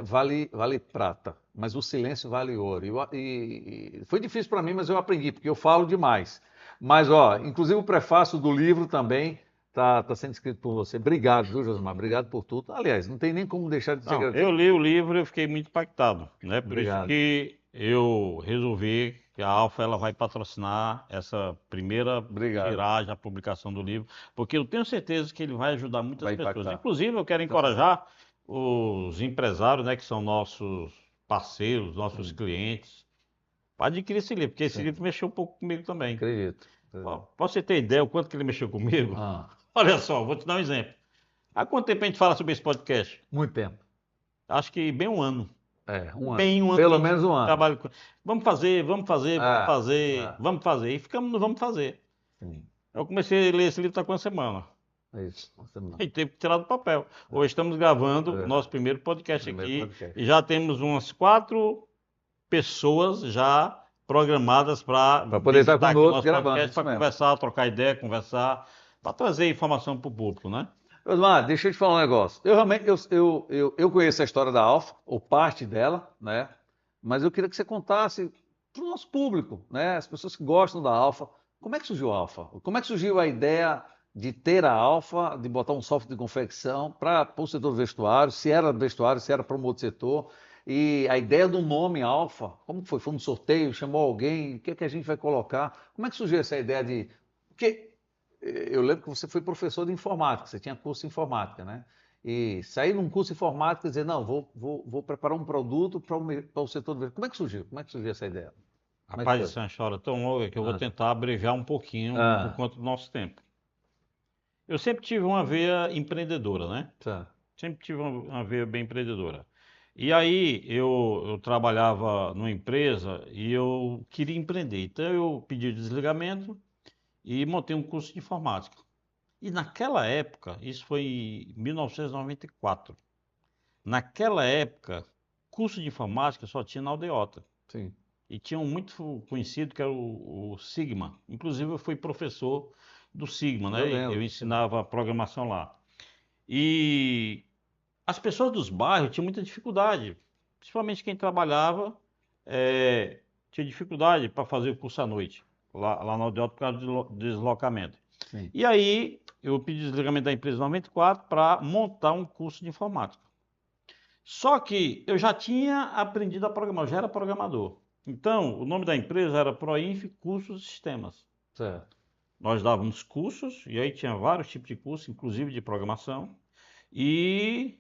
vale prata, mas o silêncio vale ouro. E foi difícil para mim, mas eu aprendi, porque eu falo demais. Mas, ó, inclusive o prefácio do livro também tá sendo escrito por você. Obrigado, viu, Josmar? Obrigado por tudo. Aliás, não tem nem como deixar de ser Não, agradecido. eu li o livro e eu fiquei muito impactado, né? Por isso Obrigado. que eu resolvi que a Alfa ela vai patrocinar essa primeira Obrigado. tiragem, a publicação do livro, porque eu tenho certeza que ele vai ajudar muitas Vai pessoas. impactar. Inclusive, eu quero encorajar os empresários, né, que são nossos parceiros, nossos clientes, para adquirir esse livro, porque esse livro mexeu um pouco comigo também. Acredito. Pra você ter ideia o quanto que ele mexeu comigo? Ah, Olha só, vou te dar um exemplo. Há quanto tempo a gente fala sobre esse podcast? muito tempo. Acho que bem um ano. Um ano. Bem um ano. Pelo que a gente menos um ano. trabalha com... Vamos fazer, vamos fazer, vamos É, fazer, é. vamos fazer. E ficamos no vamos fazer. Sim, Eu comecei a ler esse livro está com uma semana. é isso. A gente teve que tirar do papel. Hoje estamos gravando o É. nosso primeiro podcast Primeiro aqui. podcast. E já temos umas 4 pessoas já programadas para poder estar visitar aqui conosco o nosso gravando, podcast, isso para mesmo. conversar, trocar ideia, conversar, para trazer informação para o público, né? Osmar, deixa eu te falar um negócio. Eu realmente eu conheço a história da Alfa, ou parte dela, né? Mas eu queria que você contasse para o nosso público, né? As pessoas que gostam da Alfa, como é que surgiu a Alfa? Como é que surgiu a ideia de ter a Alfa, de botar um software de confecção para o setor do vestuário, se era vestuário, se era para um outro setor, e a ideia do nome Alfa, como foi? Foi um sorteio, chamou alguém, o que é que a gente vai colocar? Como é que surgiu essa ideia de... Porque eu lembro que você foi professor de informática, você tinha curso de informática, né? E sair num curso de informática e dizer, não, vou preparar um produto para o setor do vestuário. Como é que surgiu? Como é que surgiu essa ideia? Como é que Rapaz, foi? essa é uma história tão longa que eu vou tentar abreviar um pouquinho Ah. por conta do nosso tempo. Eu sempre tive uma veia empreendedora, né? Tá. Sempre tive uma veia bem empreendedora. E aí eu trabalhava numa empresa e eu queria empreender. Então eu pedi o desligamento e montei um curso de informática. E naquela época, isso foi em 1994, naquela época, curso de informática só tinha na Aldeota. Sim. E tinha um muito conhecido que era o Sigma. Inclusive eu fui professor do Sigma, né? Eu lembro. Eu ensinava programação lá. E as pessoas dos bairros tinham muita dificuldade, principalmente quem trabalhava tinha dificuldade para fazer o curso à noite, lá na Aldeota por causa do deslocamento. Sim. E aí eu pedi desligamento da empresa em 94 para montar um curso de informática. Só que eu já tinha aprendido a programar, eu já era programador. Então, o nome da empresa era Proinf Cursos e Sistemas. Certo. Nós dávamos cursos, e aí tinha vários tipos de cursos, inclusive de programação. E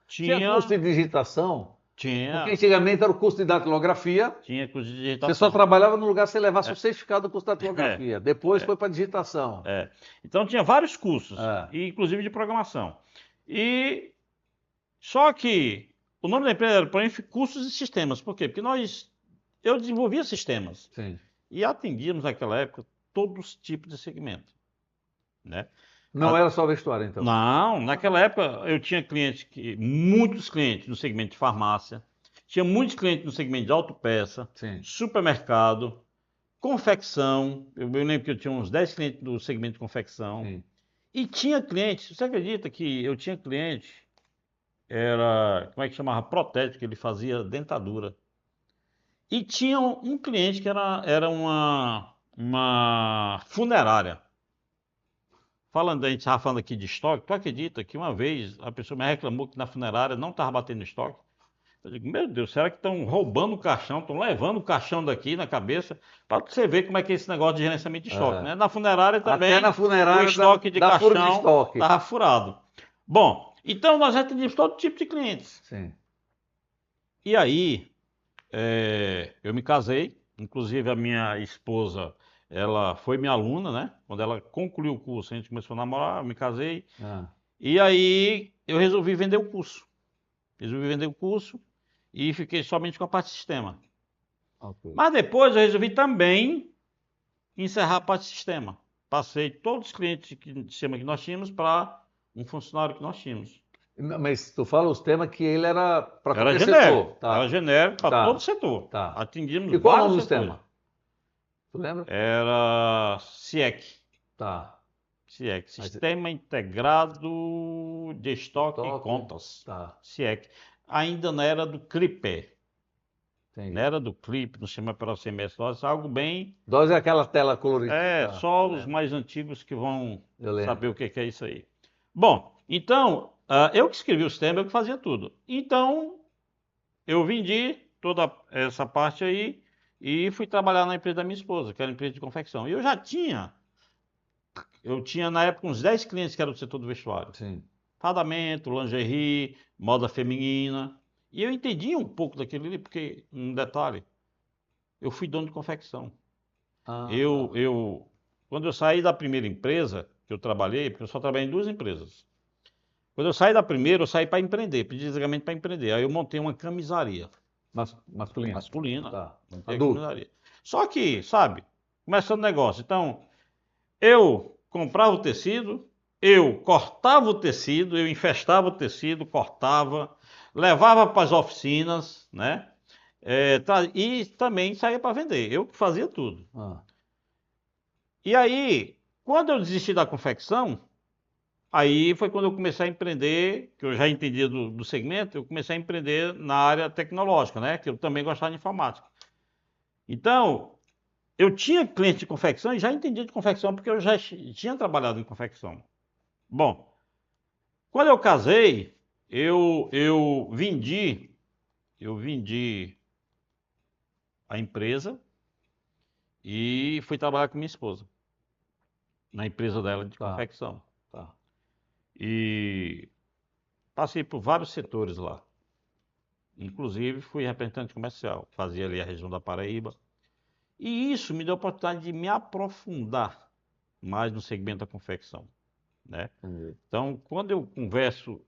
Tinha curso de digitação? Tinha, Porque antigamente era o curso de datilografia. tinha curso de Você digitação. só trabalhava no lugar que você levasse o certificado do curso de datilografia. Depois foi para digitação. Então tinha vários cursos, É. e inclusive de programação. E só que o nome da empresa era Proinf Cursos e Sistemas. Por quê? Porque eu desenvolvia sistemas Sim. e atendíamos naquela época todos os tipos de segmento, né? Não era só vestuário, então? Não, naquela época eu tinha muitos clientes no segmento de farmácia, tinha muitos clientes no segmento de autopeça, Sim. supermercado, confecção. Eu lembro que eu tinha uns 10 clientes do segmento de confecção. Sim. E tinha clientes, você acredita que eu tinha cliente, como é que chamava? Protético, ele fazia dentadura. E tinha um cliente que era uma funerária. A gente estava falando aqui de estoque, tu acredita que uma vez a pessoa me reclamou que na funerária não estava batendo estoque? Eu digo, meu Deus, será que estão roubando o caixão, estão levando o caixão daqui na cabeça? Para você ver como é que é esse negócio de gerenciamento de estoque, né? Na funerária também, Até na funerária o estoque de dá furo de caixão estoque. estava furado. Bom, Então, nós atendíamos todo tipo de clientes. Sim. E aí, eu me casei, inclusive a minha esposa, ela foi minha aluna, né? Quando ela concluiu o curso, a gente começou a namorar, eu me casei. Ah, E aí, eu resolvi vender o curso. E fiquei somente com a parte de sistema. ok. Mas depois eu resolvi também encerrar a parte de sistema. Passei todos os clientes de sistema que nós tínhamos para um funcionário que nós tínhamos. Mas tu fala os temas que ele era para Era qualquer genérico, setor. Tá. era genérico para Tá. todo setor. Tá. Atendíamos E qual é o nome vários do setores. sistema? Tu lembra? Era CIEC. Tá. CIEC, Aí você- Sistema Integrado de Estoque e Estoque. Contas. Tá. CIEC. Ainda não era do CLIP. Entendi. Não era do CLIP, não chama pela CMS, algo bem. DOS é aquela tela colorida. Tá. Só Eu os lembro. mais antigos que vão Eu lembro. saber o que é isso aí. Bom, então, eu que escrevi o sistema, eu que fazia tudo. Então, eu vendi toda essa parte aí e fui trabalhar na empresa da minha esposa, que era uma empresa de confecção. E eu tinha na época uns 10 clientes que eram do setor do vestuário. Sim. Fardamento, lingerie, moda feminina. E eu entendi um pouco daquilo ali, porque, um detalhe, eu fui dono de confecção. Ah, Quando eu saí da primeira empresa que eu trabalhei, porque eu só trabalhei em 2 empresas. Quando eu saí da primeira, eu saí para empreender, pedi desligamento para empreender. Aí eu montei uma camisaria masculino. masculina. Tá. Montei a Adulto. camisaria. Só que, sabe, começando o negócio. Então, eu comprava o tecido, eu cortava o tecido, eu infestava o tecido, cortava, levava para as oficinas, né? E também saía para vender. Eu que fazia tudo. Ah, E aí, quando eu desisti da confecção, aí foi quando eu comecei a empreender, que eu já entendia do segmento, eu comecei a empreender na área tecnológica, né? Que eu também gostava de informática. Então, eu tinha cliente de confecção e já entendia de confecção, porque eu já tinha trabalhado em confecção. Bom, quando eu casei, eu vendi a empresa e fui trabalhar com minha esposa, na empresa dela de tá. confecção. Tá. E passei por vários setores lá. Inclusive, fui representante comercial, fazia ali a região da Paraíba. E isso me deu a oportunidade de me aprofundar mais no segmento da confecção, né? Entendi. Então, quando eu converso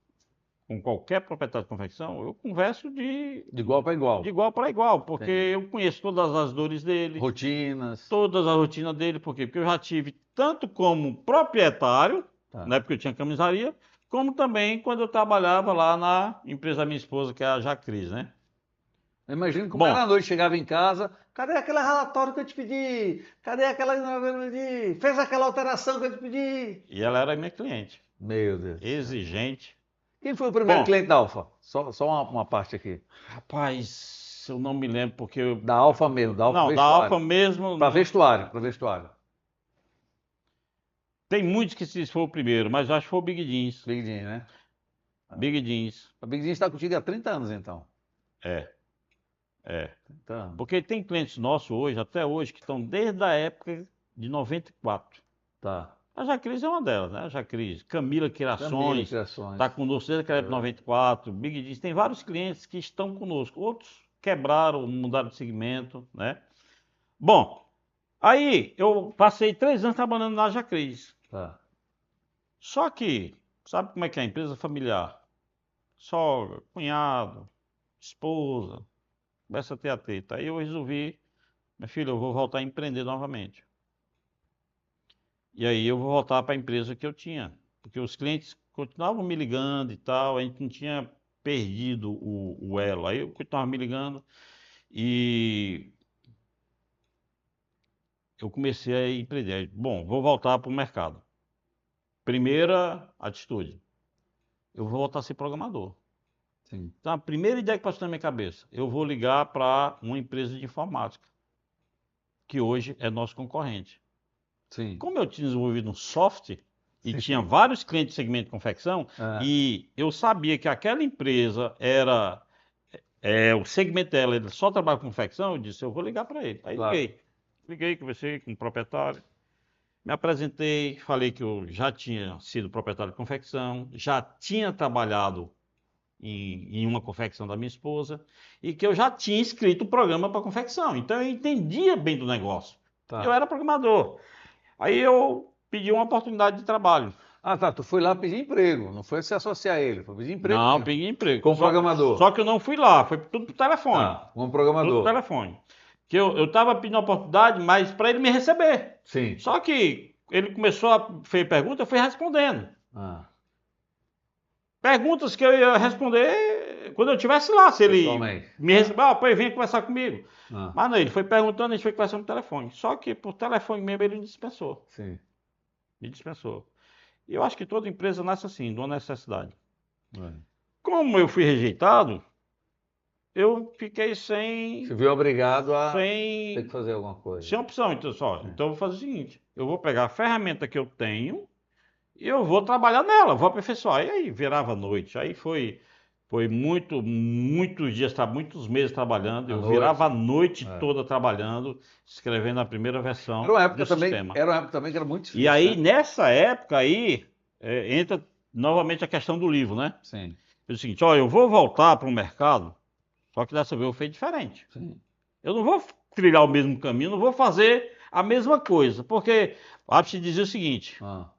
com qualquer proprietário de confecção, eu converso De igual para igual. de igual para igual, porque Entendi. eu conheço todas as dores dele, Rotinas. todas as rotinas dele, por quê? Porque eu já tive tanto como proprietário, Tá. na época eu tinha camisaria, como também quando eu trabalhava lá na empresa da minha esposa, que é a Jacris, né? Eu imagino como Bom, era à noite, chegava em casa, cadê aquele relatório que eu te pedi? Cadê aquela que eu te pedi? Fez aquela alteração que eu te pedi? e ela era minha cliente, Meu Deus. exigente. Quem foi o primeiro Bom, cliente da Alfa? Só uma parte aqui. rapaz, eu não me lembro porque eu... Da Alfa mesmo, da Alfa Não, da Vestuário. Alfa mesmo, Para vestuário, para vestuário. tem muitos que se foi o primeiro, mas eu acho que foi o Big Jeans. Big Jeans, né? Big Jeans, A Big Jeans está contigo há 30 anos, então. é. 30 anos. Porque tem clientes nossos hoje, até hoje, que estão desde a época de 94. Tá. A Jacris é uma delas, né? A Jacris, Camila Camila Criações, Criações. está conosco desde aquela época de 94. Big Jeans, tem vários clientes que estão conosco. Outros quebraram, mudaram de segmento, né? Bom, aí eu passei 3 anos trabalhando na Jacris. Tá. Só que, sabe como é que é a empresa familiar? Sogra, cunhado, esposa, começa a ter a teta. Aí eu resolvi, minha filha, eu vou voltar a empreender novamente. E aí eu vou voltar para a empresa que eu tinha, porque os clientes continuavam me ligando e tal, a gente não tinha perdido o elo. Aí eu continuava me ligando e eu comecei a empreender. Bom, vou voltar para o mercado. Primeira atitude, eu vou voltar a ser programador. Sim. Então, a primeira ideia que passou na minha cabeça, eu vou ligar para uma empresa de informática, que hoje é nosso concorrente. Sim. Como eu tinha desenvolvido um software e Sim. tinha vários clientes de segmento de confecção, e eu sabia que aquela empresa era, o segmento dela, ele só trabalha com confecção, eu disse, eu vou ligar para ele. Aí Claro. liguei, conversei com o proprietário. Me apresentei, falei que eu já tinha sido proprietário de confecção, já tinha trabalhado em uma confecção da minha esposa e que eu já tinha escrito o programa para confecção. Então eu entendia bem do negócio. Tá. Eu era programador. Aí eu pedi uma oportunidade de trabalho. Ah, tá. Tu foi lá pedir emprego, não foi se associar a ele, foi pedir emprego Não, mesmo. peguei emprego. Como programador. Só que eu não fui lá, foi tudo por telefone. Tá, como Tudo programador. por telefone. Que eu estava pedindo a oportunidade, mas para ele me receber. Sim. Só que ele começou a fazer pergunta, eu fui respondendo. Ah, Perguntas que eu ia responder quando eu estivesse lá, se ele pessoalmente. me receber, pô, vem conversar comigo. Ah, Mas não, ele foi perguntando, a gente foi conversando por telefone. Só que por telefone mesmo ele me dispensou. sim. Me dispensou. E eu acho que toda empresa nasce assim, de uma necessidade. É. Como eu fui rejeitado, eu fiquei sem, Você viu obrigado a ter que sem, fazer alguma coisa. sem opção. Então, então eu vou fazer o seguinte: eu vou pegar a ferramenta que eu tenho e eu vou trabalhar nela, vou aperfeiçoar. E aí virava noite. Aí foi muitos dias, muitos meses trabalhando. À Eu noite. virava a noite É. toda trabalhando, escrevendo a primeira versão Era uma época do também, sistema. era uma época também que era muito difícil. E aí, né? nessa época aí, entra novamente a questão do livro, né? Sim, É o seguinte, ó, eu vou voltar para o mercado, só que dessa vez eu fiz diferente. sim. Eu não vou trilhar o mesmo caminho, não vou fazer a mesma coisa, porque Apple dizia o seguinte: Ah,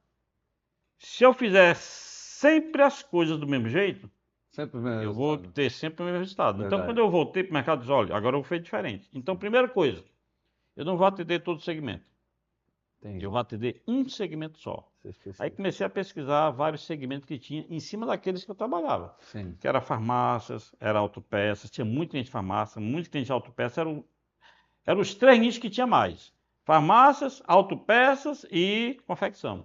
se eu fizer sempre as coisas do mesmo jeito, sempre mesmo. eu vou ter sempre o mesmo resultado. Então, Verdade. quando eu voltei para o mercado, eu disse, olha, agora eu vou fazer diferente. Então, primeira coisa, eu não vou atender todo o segmento, Entendi. eu vou atender um segmento só. Você esqueceu. Aí comecei a pesquisar vários segmentos que tinha em cima daqueles que eu trabalhava. Sim. Que era farmácias, era autopeças, tinha muito cliente de farmácia, muito cliente de autopeças, eram os três nichos que tinha mais. Farmácias, autopeças e confecção.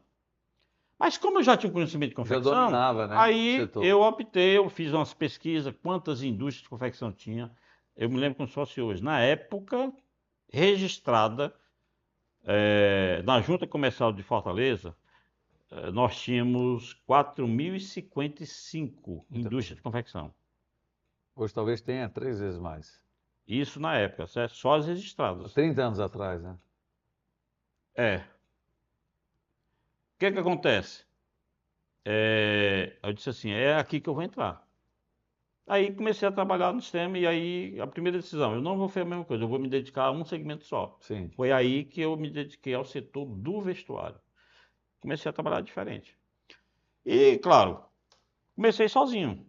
Mas como eu já tinha conhecimento de Já confecção, dominava, né? o aí setor. eu optei, eu fiz umas pesquisas, quantas indústrias de confecção tinha. Eu me lembro como se fosse hoje. Na época, registrada na Junta Comercial de Fortaleza, nós tínhamos 4.055 indústrias de confecção. Hoje talvez tenha 3 vezes mais. Isso na época, certo? Só as registradas. 30 anos atrás, né? É. O que que acontece? Eu disse assim, é aqui que eu vou entrar. Aí comecei a trabalhar no sistema e aí a primeira decisão, eu não vou fazer a mesma coisa, eu vou me dedicar a um segmento só. Sim. Foi aí que eu me dediquei ao setor do vestuário. Comecei a trabalhar diferente. E, claro, comecei sozinho.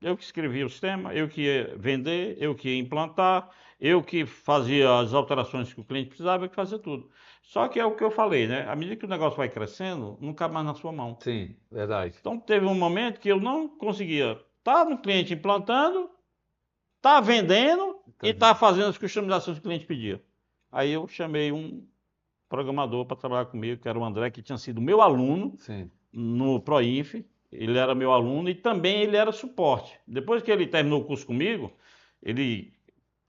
Eu que escrevia o sistema, eu que ia vender, eu que ia implantar, eu que fazia as alterações que o cliente precisava, eu que fazia tudo. Só que é o que eu falei, né? À medida que o negócio vai crescendo, não cabe mais na sua mão. Sim, verdade. Então teve um momento que eu não conseguia estar no cliente implantando, estar vendendo e estar fazendo as customizações que o cliente pedia. Aí eu chamei um programador para trabalhar comigo, que era o André, que tinha sido meu aluno Sim. no Proinf. Ele era meu aluno e também ele era suporte. Depois que ele terminou o curso comigo, ele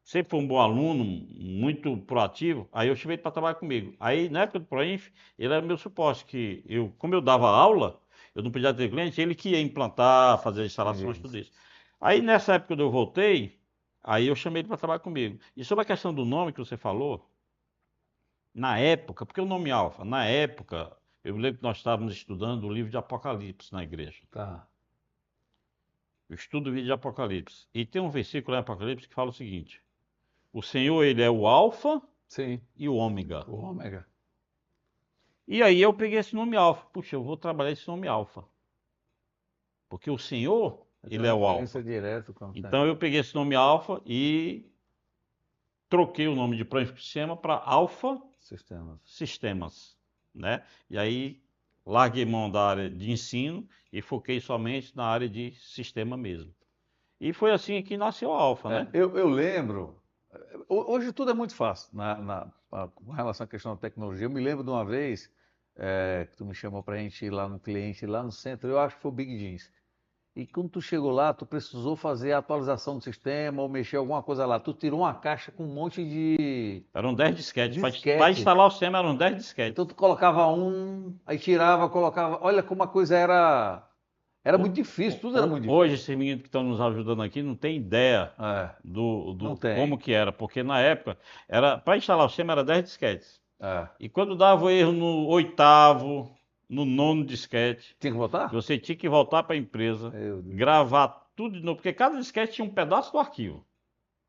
sempre foi um bom aluno, muito proativo. Aí eu chamei ele para trabalhar comigo. Aí, na época do Proinf, ele era meu suporte, que eu, como eu dava aula, eu não podia ter cliente, ele que ia implantar, fazer as instalações, tudo isso. Aí, nessa época, quando eu voltei, aí eu chamei ele para trabalhar comigo. E sobre a questão do nome que você falou, na época, porque o nome Alfa, na época, eu lembro que nós estávamos estudando o livro de Apocalipse na igreja. Tá. Eu estudo o livro de Apocalipse. E tem um versículo em Apocalipse que fala o seguinte: o Senhor, ele é o Alfa Sim. e o Ômega. O ômega. E aí eu peguei esse nome Alfa. Puxa, eu vou trabalhar esse nome Alfa. Porque o Senhor, ele é o Alfa. Direto com Então eu peguei esse nome Alfa e troquei o nome de Proinf Sistema para Alfa sistemas. Sistemas, né? E aí larguei mão da área de ensino e foquei somente na área de sistema mesmo. E foi assim que nasceu a Alfa, né? Eu lembro, hoje tudo é muito fácil com relação à questão da tecnologia. Eu me lembro de uma vez que tu me chamou para a gente ir lá no cliente, lá no centro, eu acho que foi o Big Jeans. E quando tu chegou lá, tu precisou fazer a atualização do sistema ou mexer alguma coisa lá. Tu tirou uma caixa com um monte de... Eram 10 disquetes. Disquete. Para instalar o sistema eram 10 disquetes. Então tu colocava um, aí tirava, colocava... Olha como a coisa era... Era muito difícil, tudo era muito difícil. Hoje, esses meninos que estão nos ajudando aqui não tem ideia Não tem. como que era. Porque na época, para instalar o sistema era 10 disquetes. É. E quando dava erro no 8º, no 9º disquete, Tinha que voltar? você tinha que voltar para a empresa, Meu Deus. gravar tudo de novo, porque cada disquete tinha um pedaço do arquivo.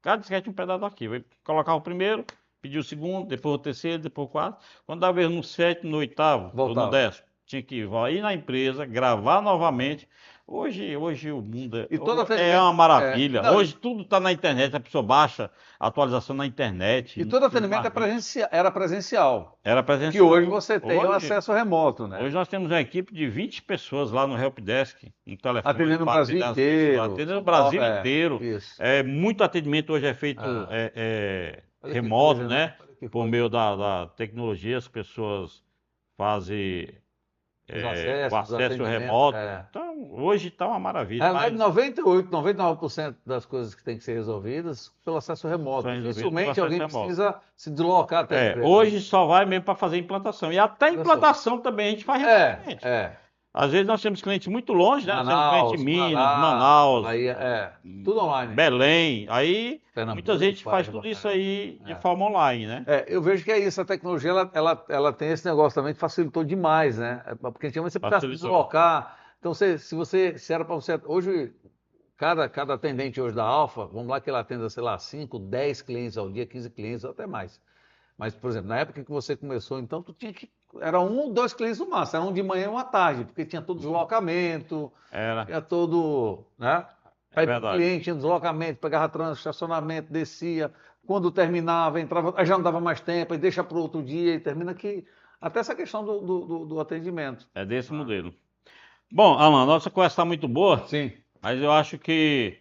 Cada disquete tinha um pedaço do arquivo. Aí colocava o primeiro, pedia o segundo, depois o terceiro, depois o quarto. Quando dava erro no 7º, no 8º ou no Voltava. 10º, tinha que ir na empresa, gravar novamente. Hoje o mundo E todo é atendimento. uma maravilha. Não, Hoje tudo está na internet, a pessoa baixa a atualização na internet, e não todo precisa atendimento mais vir. era presencial. Era Que hoje presencial. você tem o acesso remoto, né? Hoje nós temos uma equipe de 20 pessoas lá no Helpdesk, no telefone, Atendendo o para Brasil atender as pessoas, inteiro. atendendo o Brasil É, inteiro. isso. Muito atendimento hoje é feito Ah, olha que remoto, coisa, né? né? Olha que Por coisa. meio da tecnologia, as pessoas fazem Os o acessos, os acesso atendimentos. remoto. É. Então, hoje está uma Na maravilha, verdade, mas 98, 99% das coisas que têm que ser resolvidas pelo acesso remoto. só resolvido pelo Dificilmente acesso alguém remoto. precisa se deslocar até a empresa, né? Hoje só vai mesmo para fazer implantação. E até Olha só. implantação também a gente faz É, remotamente. é. Às vezes nós temos clientes muito longe, né? Nós temos cliente em Manaus, Minas, Pará, Manaus, Bahia, tudo online. Belém. Aí muita Pernambuco, gente faz Paraíba. tudo isso aí de É. forma online, né? Eu vejo que é isso, a tecnologia ela tem esse negócio também que facilitou demais, né? Porque antigamente você precisava se Facilitou. deslocar. Então, se era para você. Hoje, cada atendente hoje da Alfa, vamos lá que ele atenda, sei lá, 5, 10 clientes ao dia, 15 clientes, até mais. Mas, por exemplo, na época que você começou, então, tu tinha que. Era um, dois clientes no máximo, era um de manhã e um à tarde, porque tinha todo deslocamento, Era, tinha todo, né? é Para ir para o verdade. cliente, tinha deslocamento, pegava trânsito, estacionamento, descia. Quando terminava, entrava, aí já não dava mais tempo, aí deixa para o outro dia e termina que. Até essa questão do atendimento. É desse modelo. Bom, Alan, nossa conversa está muito boa, Sim. mas eu acho que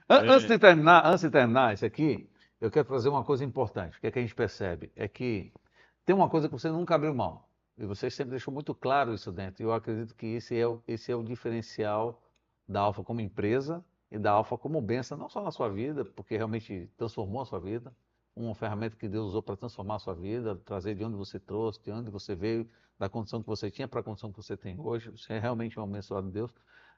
Antes de terminar isso aqui, eu quero trazer uma coisa importante. O que é que a gente percebe? É que tem uma coisa que você nunca abriu mão. E você sempre deixou muito claro isso dentro. E eu acredito que esse é o diferencial da Alfa como empresa e da Alfa como bênção, não só na sua vida, porque realmente transformou a sua vida, uma ferramenta que Deus usou para transformar a sua vida, trazer de onde você trouxe, de onde você veio, da condição que você tinha para a condição que você tem hoje. Você é realmente um abençoado de Deus.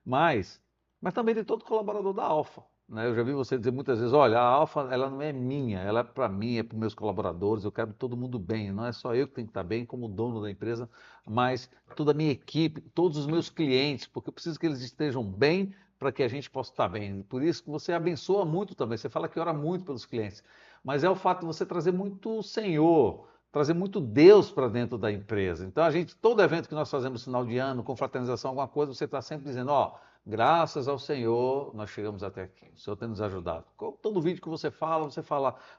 Mas, mas também de todo colaborador da Alfa. Né? Eu já vi você dizer muitas vezes, olha, a Alfa ela não é minha, ela é para mim, é para os meus colaboradores, eu quero todo mundo bem, não é só eu que tenho que estar bem como dono da empresa, mas toda a minha equipe, todos os meus clientes, porque eu preciso que eles estejam bem para que a gente possa estar bem. Por isso que você abençoa muito também, você fala que ora muito pelos clientes, mas é o fato de você trazer muito o Senhor, trazer muito Deus para dentro da empresa. Então a gente, todo evento que nós fazemos no final de ano, confraternização, alguma coisa, você está sempre dizendo, ó, graças ao Senhor, nós chegamos até aqui. O Senhor tem nos ajudado. Todo vídeo que você fala,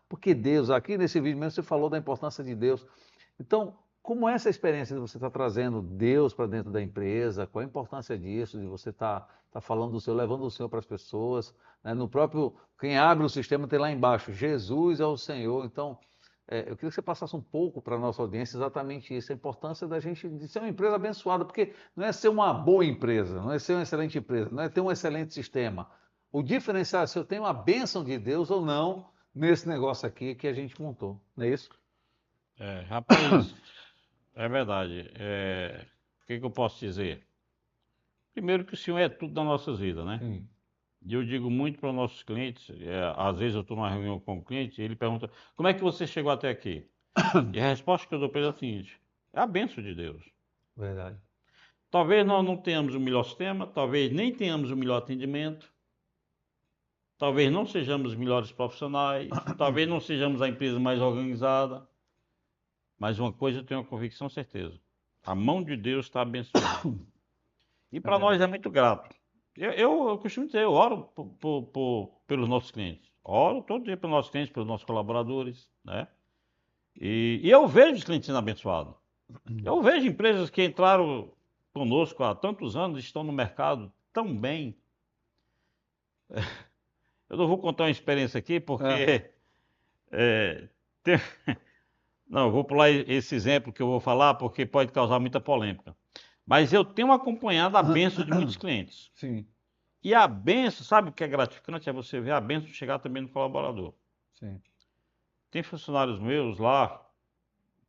porque Deus, aqui nesse vídeo mesmo você falou da importância de Deus. Então, como é essa experiência de você estar trazendo Deus para dentro da empresa? Qual a importância disso, de você estar falando do Senhor, levando o Senhor para as pessoas? Né? No próprio, quem abre o sistema tem lá embaixo, Jesus é o Senhor. Então, eu queria que você passasse um pouco para a nossa audiência exatamente isso, a importância da gente de ser uma empresa abençoada, porque não é ser uma boa empresa, não é ser uma excelente empresa, não é ter um excelente sistema. O diferencial é se eu tenho a bênção de Deus ou não nesse negócio aqui que a gente montou, não é isso? Rapaz, é verdade. O que que eu posso dizer? Primeiro que o Senhor é tudo nas nossas vidas, né? Sim. E eu digo muito para os nossos clientes, às vezes eu estou numa reunião com o cliente e ele pergunta, como é que você chegou até aqui? E a resposta que eu dou para ele é a seguinte, é a bênção de Deus. Verdade. Talvez nós não tenhamos o melhor sistema, talvez nem tenhamos o melhor atendimento, talvez não sejamos os melhores profissionais, talvez não sejamos a empresa mais organizada, mas uma coisa eu tenho uma convicção certeza, a mão de Deus está abençoando. E para nós é muito grato. Eu costumo dizer, eu oro pelos nossos clientes. Oro todo dia pelos nossos clientes, pelos nossos colaboradores, né? E eu vejo os clientes sendo abençoados. Eu vejo empresas que entraram conosco há tantos anos, estão no mercado tão bem. Eu não vou contar uma experiência aqui, porque é, tem- não, eu vou pular esse exemplo que eu vou falar, porque pode causar muita polêmica. Mas eu tenho acompanhado a bênção de muitos clientes. Sim, E a benção, sabe o que é gratificante? É você ver a benção chegar também no colaborador. sim. Tem funcionários meus lá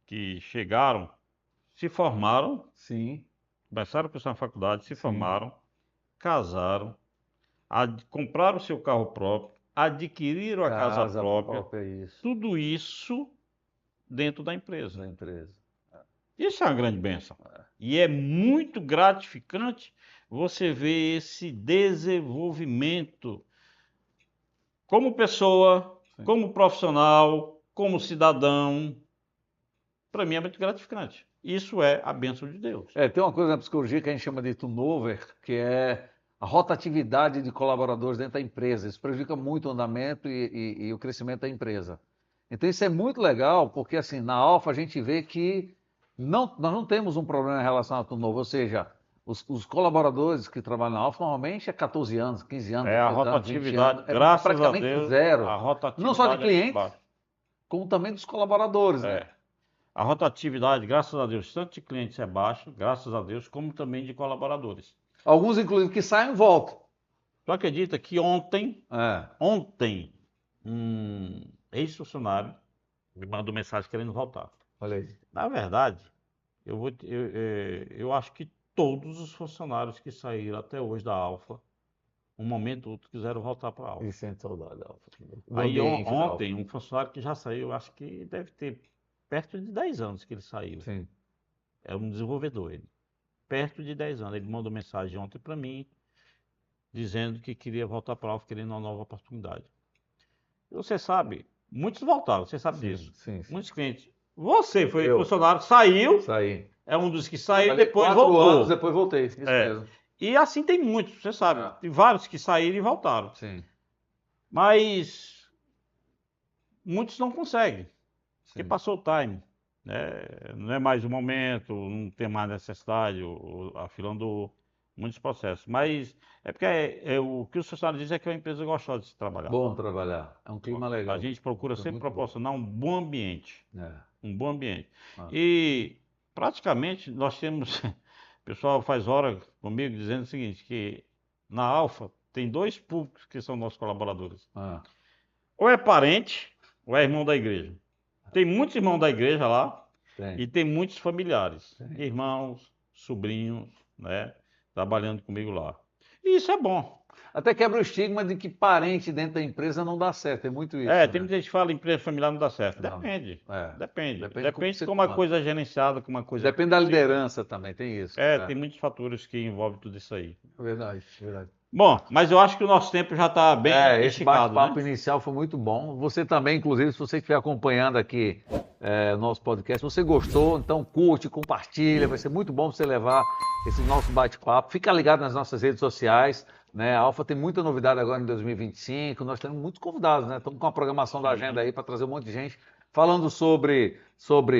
que chegaram, se formaram, Sim, começaram a cursar na faculdade, se sim. formaram, casaram, compraram o seu carro próprio, adquiriram a casa Casa própria. própria, isso. Tudo isso dentro da empresa. Da empresa. Isso é uma grande bênção. E é muito gratificante você ver esse desenvolvimento como pessoa, Sim. como profissional, como cidadão. Para mim é muito gratificante. Isso é a bênção de Deus. Tem uma coisa na psicologia que a gente chama de turnover, que é a rotatividade de colaboradores dentro da empresa. Isso prejudica muito o andamento e o crescimento da empresa. Então isso é muito legal, porque assim, na Alfa a gente vê que nós não temos um problema em relação ao turnover, ou seja, os colaboradores que trabalham na Alfa normalmente é 14 anos, 15 anos, É a 10 anos, 20 rotatividade, anos, graças a praticamente Deus, zero. a Não só de rotatividade é clientes, baixa. como também dos colaboradores, né? É. A rotatividade, graças a Deus, tanto de clientes é baixa, graças a Deus, como também de colaboradores. Alguns, inclusive, que saem e voltam. Tu acredita que ontem, É. um ex-funcionário me mandou mensagem querendo voltar. Olha aí. Na verdade, eu acho que todos os funcionários que saíram até hoje da Alfa, um momento ou outro, quiseram voltar para a Alfa. E sente saudade, Alfa. Do Aí ambiente da Alfa. ontem, um funcionário que já saiu, acho que deve ter perto de 10 anos que ele saiu. Sim. É um desenvolvedor ele. Perto de 10 anos. Ele mandou mensagem ontem para mim, dizendo que queria voltar para a Alfa, querendo uma nova oportunidade. Você sabe, muitos voltaram, você sabe disso. Sim. Muitos clientes. Você foi Eu. funcionário, saiu, Saí. é um dos que saiu e Trabalhei depois 4 voltou. anos, depois voltei. Isso É. mesmo. E assim tem muitos, você sabe. Tem vários que saíram e voltaram. Sim. Mas muitos não conseguem, porque Sim. passou o time. Né? Não é mais o momento, não tem mais necessidade, a fila andou, muitos processos. Mas é porque o que os funcionários dizem é que é uma empresa gostosa de se trabalhar. Bom trabalhar. É um clima legal. A gente procura sempre muito bom. proporcionar um bom ambiente. É. Um bom ambiente. Ah. E praticamente nós temos. O pessoal faz hora comigo dizendo o seguinte, que na Alfa tem 2 públicos que são nossos colaboradores. Ah. Ou é parente, ou é irmão da igreja. Tem muitos irmãos da igreja lá Tem. e tem muitos familiares, Tem. irmãos, sobrinhos, né, trabalhando comigo lá. E isso é bom. Até quebra o estigma de que parente dentro da empresa não dá certo. Tem muito isso. Tem muita gente que fala empresa familiar não dá certo. Não. Depende. Depende Depende você como a conta. coisa é gerenciada, como a coisa Depende da liderança também, tem isso. Tem muitos fatores que envolvem tudo isso aí. Verdade. Bom, mas eu acho que o nosso tempo já está bem Esse esticado, bate-papo né? inicial foi muito bom. Você também, inclusive, se você estiver acompanhando aqui o nosso podcast, se você gostou, então curte, compartilha, vai ser muito bom você levar esse nosso bate-papo. Fica ligado nas nossas redes sociais, né? A Alfa tem muita novidade agora em 2025, nós temos muitos convidados, né? Estamos com a programação da agenda aí para trazer um monte de gente falando sobre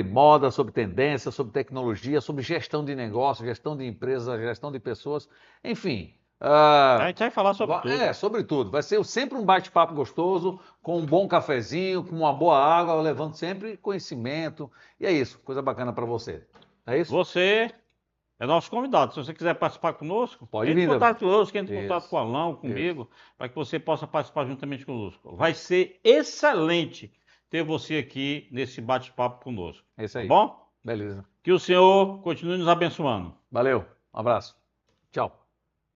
moda, sobre tendência, sobre tecnologia, sobre gestão de negócio, gestão de empresas, gestão de pessoas, enfim. A gente vai falar sobre tudo. Sobre tudo. Vai ser sempre um bate-papo gostoso, com um bom cafezinho, com uma boa água, levando sempre conhecimento. E é isso, coisa bacana para você. É isso? Você é nosso convidado. Se você quiser participar conosco, Pode entre em vir, contato conosco, entre em Isso. contato com o Alão, comigo, para que você possa participar juntamente conosco. Vai ser excelente ter você aqui nesse bate-papo conosco. É isso aí. Tá bom? Beleza. Que o Senhor continue nos abençoando. Valeu. Um abraço. Tchau.